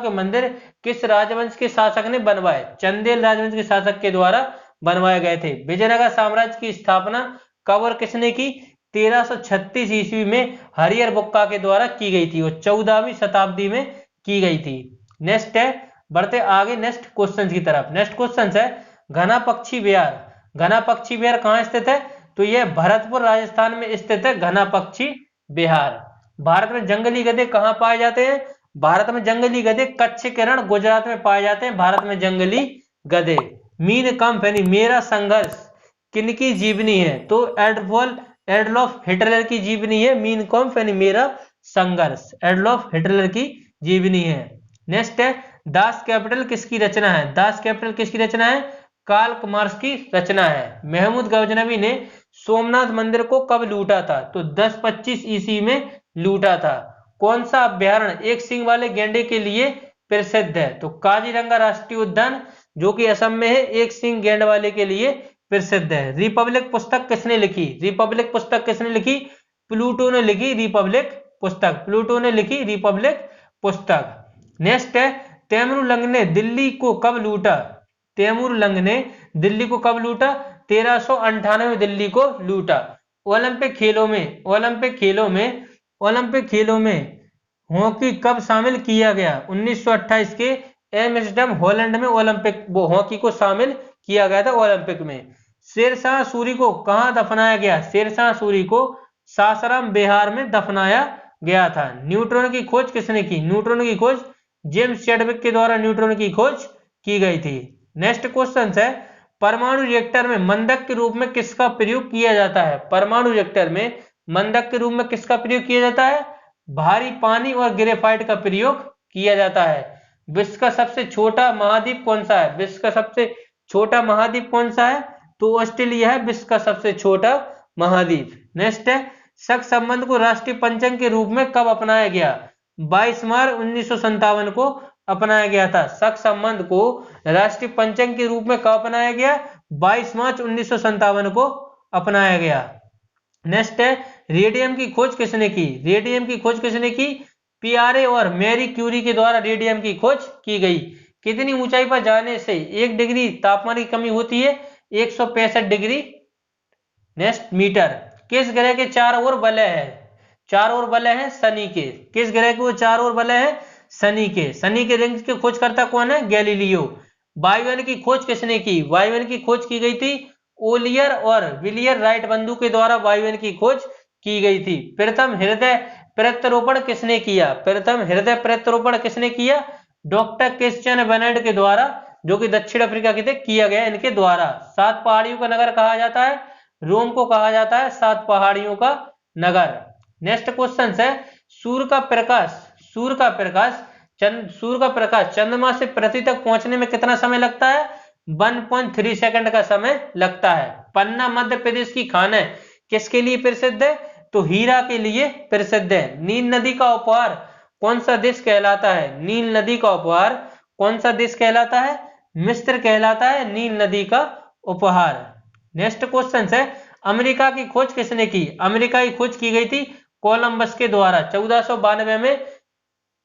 Speaker 1: के मंदिर किस राजवंश के शासक ने बनवाए? चंदेल राजवंश के शासक के द्वारा बनवाए गए थे। विजयनगर साम्राज्य की स्थापना कब और किसने की? 1336 ईस्वी में हरिहर बुक्का के द्वारा की गई थी और 14वीं शताब्दी में की गई थी। नेक्स्ट है बढ़ते आगे नेक्स्ट क्वेश्चन की तरफ। नेक्स्ट क्वेश्चन है घना पक्षी विहार कहाँ स्थित है? तो यह भरतपुर राजस्थान में स्थित है घना पक्षी विहार। भारत में जंगली गधे कहाँ पाए जाते हैं? भारत में जंगली गधे कच्छ किरण गुजरात में पाए जाते हैं। भारत में जंगली गधे। मीन कम्फ यानी मेरा संघर्ष किनकी जीवनी है? तो एडोल्फ हिटलर की जीवनी है मीन कम्फ यानी मेरा संघर्ष, एडोल्फ हिटलर की जीवनी है। नेक्स्ट है दास कैपिटल किसकी रचना है? दास कैपिटल किसकी रचना है? कार्ल मार्क्स की रचना है। महमूद गजनवी ने सोमनाथ मंदिर को कब लूटा था? तो 1025 ईस्वी में लूटा था। कौन सा अभ्यारण्य एक सींग वाले गैंडे के लिए प्रसिद्ध है? तो काजीरंगा राष्ट्रीय उद्यान जो कि असम में है एक सींग गैंड वाले के लिए प्रसिद्ध है। रिपब्लिक पुस्तक किसने लिखी? प्लूटो ने लिखी रिपब्लिक पुस्तक। नेक्स्ट है तैमूरलंग ने दिल्ली को कब लूटा? 1398 दिल्ली को लूटा। ओलंपिक खेलों में हॉकी कब शामिल किया गया? 1928 के एम्स्टर्डम हॉलैंड में हॉकी को शामिल किया गया था ओलंपिक में। शेरशाह सूरी को कहां दफनाया गया? शेरशाह सूरी को सासाराम बिहार में दफनाया गया था। न्यूट्रॉन की खोज किसने की? न्यूट्रॉन की खोज जेम्स चैडविक के द्वारा न्यूट्रॉन की खोज की गई थी। नेक्स्ट क्वेश्चन है, परमाणु रिएक्टर में मंदक के रूप में किसका प्रयोग किया जाता है? परमाणु रिएक्टर में मंदक के रूप में किसका प्रयोग किया जाता है? भारी पानी और ग्रेफाइट का प्रयोग किया जाता है। विश्व का सबसे छोटा महाद्वीप कौन सा है? विश्व का सबसे छोटा महाद्वीप कौन सा है? तो ऑस्ट्रेलिया है विश्व का सबसे छोटा महाद्वीप। नेक्स्ट है, शक संबंध को राष्ट्रीय पंचांग के रूप में कब अपनाया गया? 22 मार्च 1957 को अपनाया गया था। शक संबंध को राष्ट्रीय पंचांग के रूप में कब अपनाया गया? 22 मार्च 1957 को अपनाया गया। नेक्स्ट है, रेडियम की खोज किसने की? रेडियम की खोज किसने की? पियारे और मैरी क्यूरी के द्वारा रेडियम की खोज की गई। कितनी ऊंचाई पर जाने से 1 डिग्री तापमान की कमी होती है? 165 डिग्री नेक्स्ट मीटर। किस ग्रह के चारों ओर वलय है? चारों ओर वलय है शनि के। किस ग्रह के वो चारों ओर वलय है? शनि के। शनि के रिंग्स के खोजकर्ता कौन है? गैलीलियो। वायुयान की खोज किसने की? वायुयान की खोज की गई थी ओलियर और विलियर राइट बंधु के द्वारा वायुयान की खोज की गई थी। प्रथम हृदय प्रत्यारोपण किसने किया? प्रथम हृदय प्रत्यारोपण किसने किया? डॉक्टर क्रिश्चियन बेनेट के द्वारा, जो कि दक्षिण अफ्रीका के थे, किया गया इनके द्वारा। 7 पहाड़ियों का नगर कहा जाता है? रोम को कहा जाता है 7 पहाड़ियों का नगर। नेक्स्ट क्वेश्चन है, सूर्य का प्रकाश चंद्रमा से पृथ्वी तक पहुंचने में कितना समय लगता है? 1.3 सेकंड का समय लगता है। पन्ना मध्य प्रदेश की खान है, किसके लिए प्रसिद्ध है? तो हीरा के लिए प्रसिद्ध है। नील नदी का उपहार कौन सा देश कहलाता है? नील नदी का उपहार कौन सा देश कहलाता है? मिस्र कहलाता है नील नदी का उपहार। नेक्स्ट क्वेश्चन है, अमेरिका की खोज किसने की? अमेरिका की खोज की गई थी कोलंबस के द्वारा। 1492 में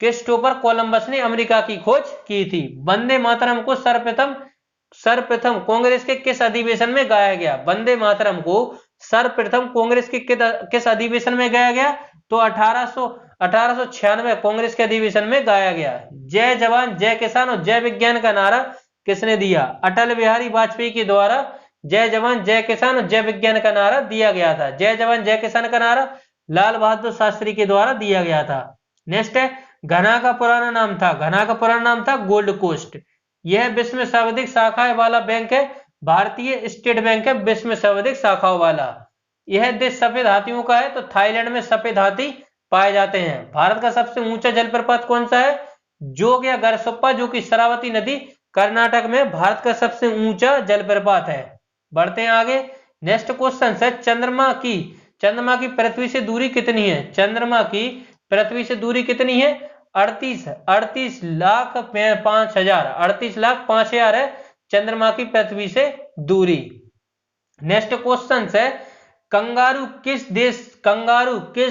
Speaker 1: क्रिस्टोफर कोलंबस ने अमेरिका की खोज की थी। वंदे मातरम को सर्वप्रथम कांग्रेस के किस अधिवेशन में गाया गया? वंदे मातरम को सर्वप्रथम कांग्रेस के किस अधिवेशन में गाया गया? तो 1896 कांग्रेस के अधिवेशन में गाया गया। जय जवान जय किसान और जय विज्ञान का नारा किसने दिया? अटल बिहारी वाजपेयी के द्वारा जय जवान जय किसान और जय विज्ञान का नारा दिया गया था। जय जवान जय किसान का नारा लाल बहादुर शास्त्री के द्वारा दिया गया था। नेक्स्ट है, घना का पुराना नाम था गोल्ड कोस्ट। यह विश्व में सर्वाधिक शाखाएं वाला बैंक है। भारतीय स्टेट बैंक है विश्व में सर्वाधिक शाखाओं वाला। यह देश सफेद हाथियों का है, तो थाईलैंड में सफेद हाथी पाए जाते हैं। भारत का सबसे ऊंचा जलप्रपात कौन सा है? जोग या गरसोप्पा, जो कि शरावती नदी कर्नाटक में भारत का सबसे ऊंचा जलप्रपात है। बढ़ते हैं आगे। नेक्स्ट क्वेश्चन है, चंद्रमा की पृथ्वी से दूरी कितनी है? चंद्रमा की पृथ्वी से दूरी कितनी है? 38 लाख 5,000 है चंद्रमा की पृथ्वी से दूरी। नेक्स्ट क्वेश्चन है, कंगारू किस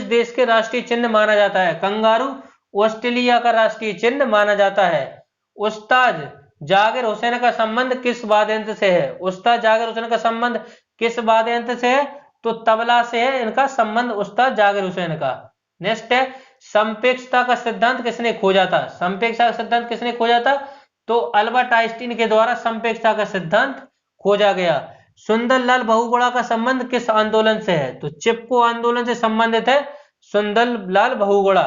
Speaker 1: देश के राष्ट्रीय चिन्ह माना जाता है? कंगारू ऑस्ट्रेलिया का राष्ट्रीय चिन्ह माना जाता है। उस्ताद जाकिर हुसैन का संबंध किस वाद्य यंत्र से है? उस्ताद जाकिर हुसैन का संबंध किस वाद्य यंत्र से है? तो तबला से है इनका संबंध उस्ताद जाकिर हुसैन का। नेक्स्ट है, संपेक्षता का सिद्धांत किसने खोजा था? संपेक्षता का सिद्धांत किसने खोजा था? तो अल्बर्ट आइंस्टीन के द्वारा संपेक्षता का सिद्धांत खोजा गया। सुंदरलाल बहुगुणा का संबंध किस आंदोलन से है? तो चिपको आंदोलन से संबंधित है सुंदरलाल बहुगुणा।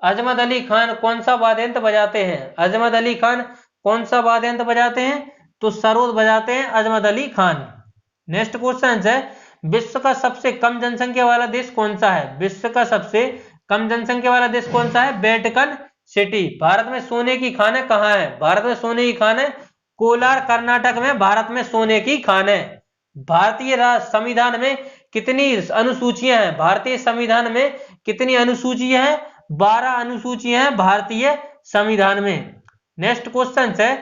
Speaker 1: अजमत अली खान कौन सा वाद्य यंत्र बजाते हैं? अजमत अली खान कौन सा वाद्य यंत्र बजाते हैं? तो सरोद बजाते हैं अजमत अली खान। नेक्स्ट क्वेश्चन है, विश्व का सबसे कम जनसंख्या वाला देश कौन सा है? विश्व का सबसे कम जनसंख्या वाला देश कौन सा है? Vatican city. भारत में सोने की खानें कहाँ है? भारत में सोने की खानें कोलार कर्नाटक में भारत में सोने की खानें। भारतीय संविधान में कितनी अनुसूचियां हैं? भारतीय संविधान में कितनी अनुसूचियां हैं? 12 अनुसूचियां हैं भारतीय संविधान में। नेक्स्ट क्वेश्चन है,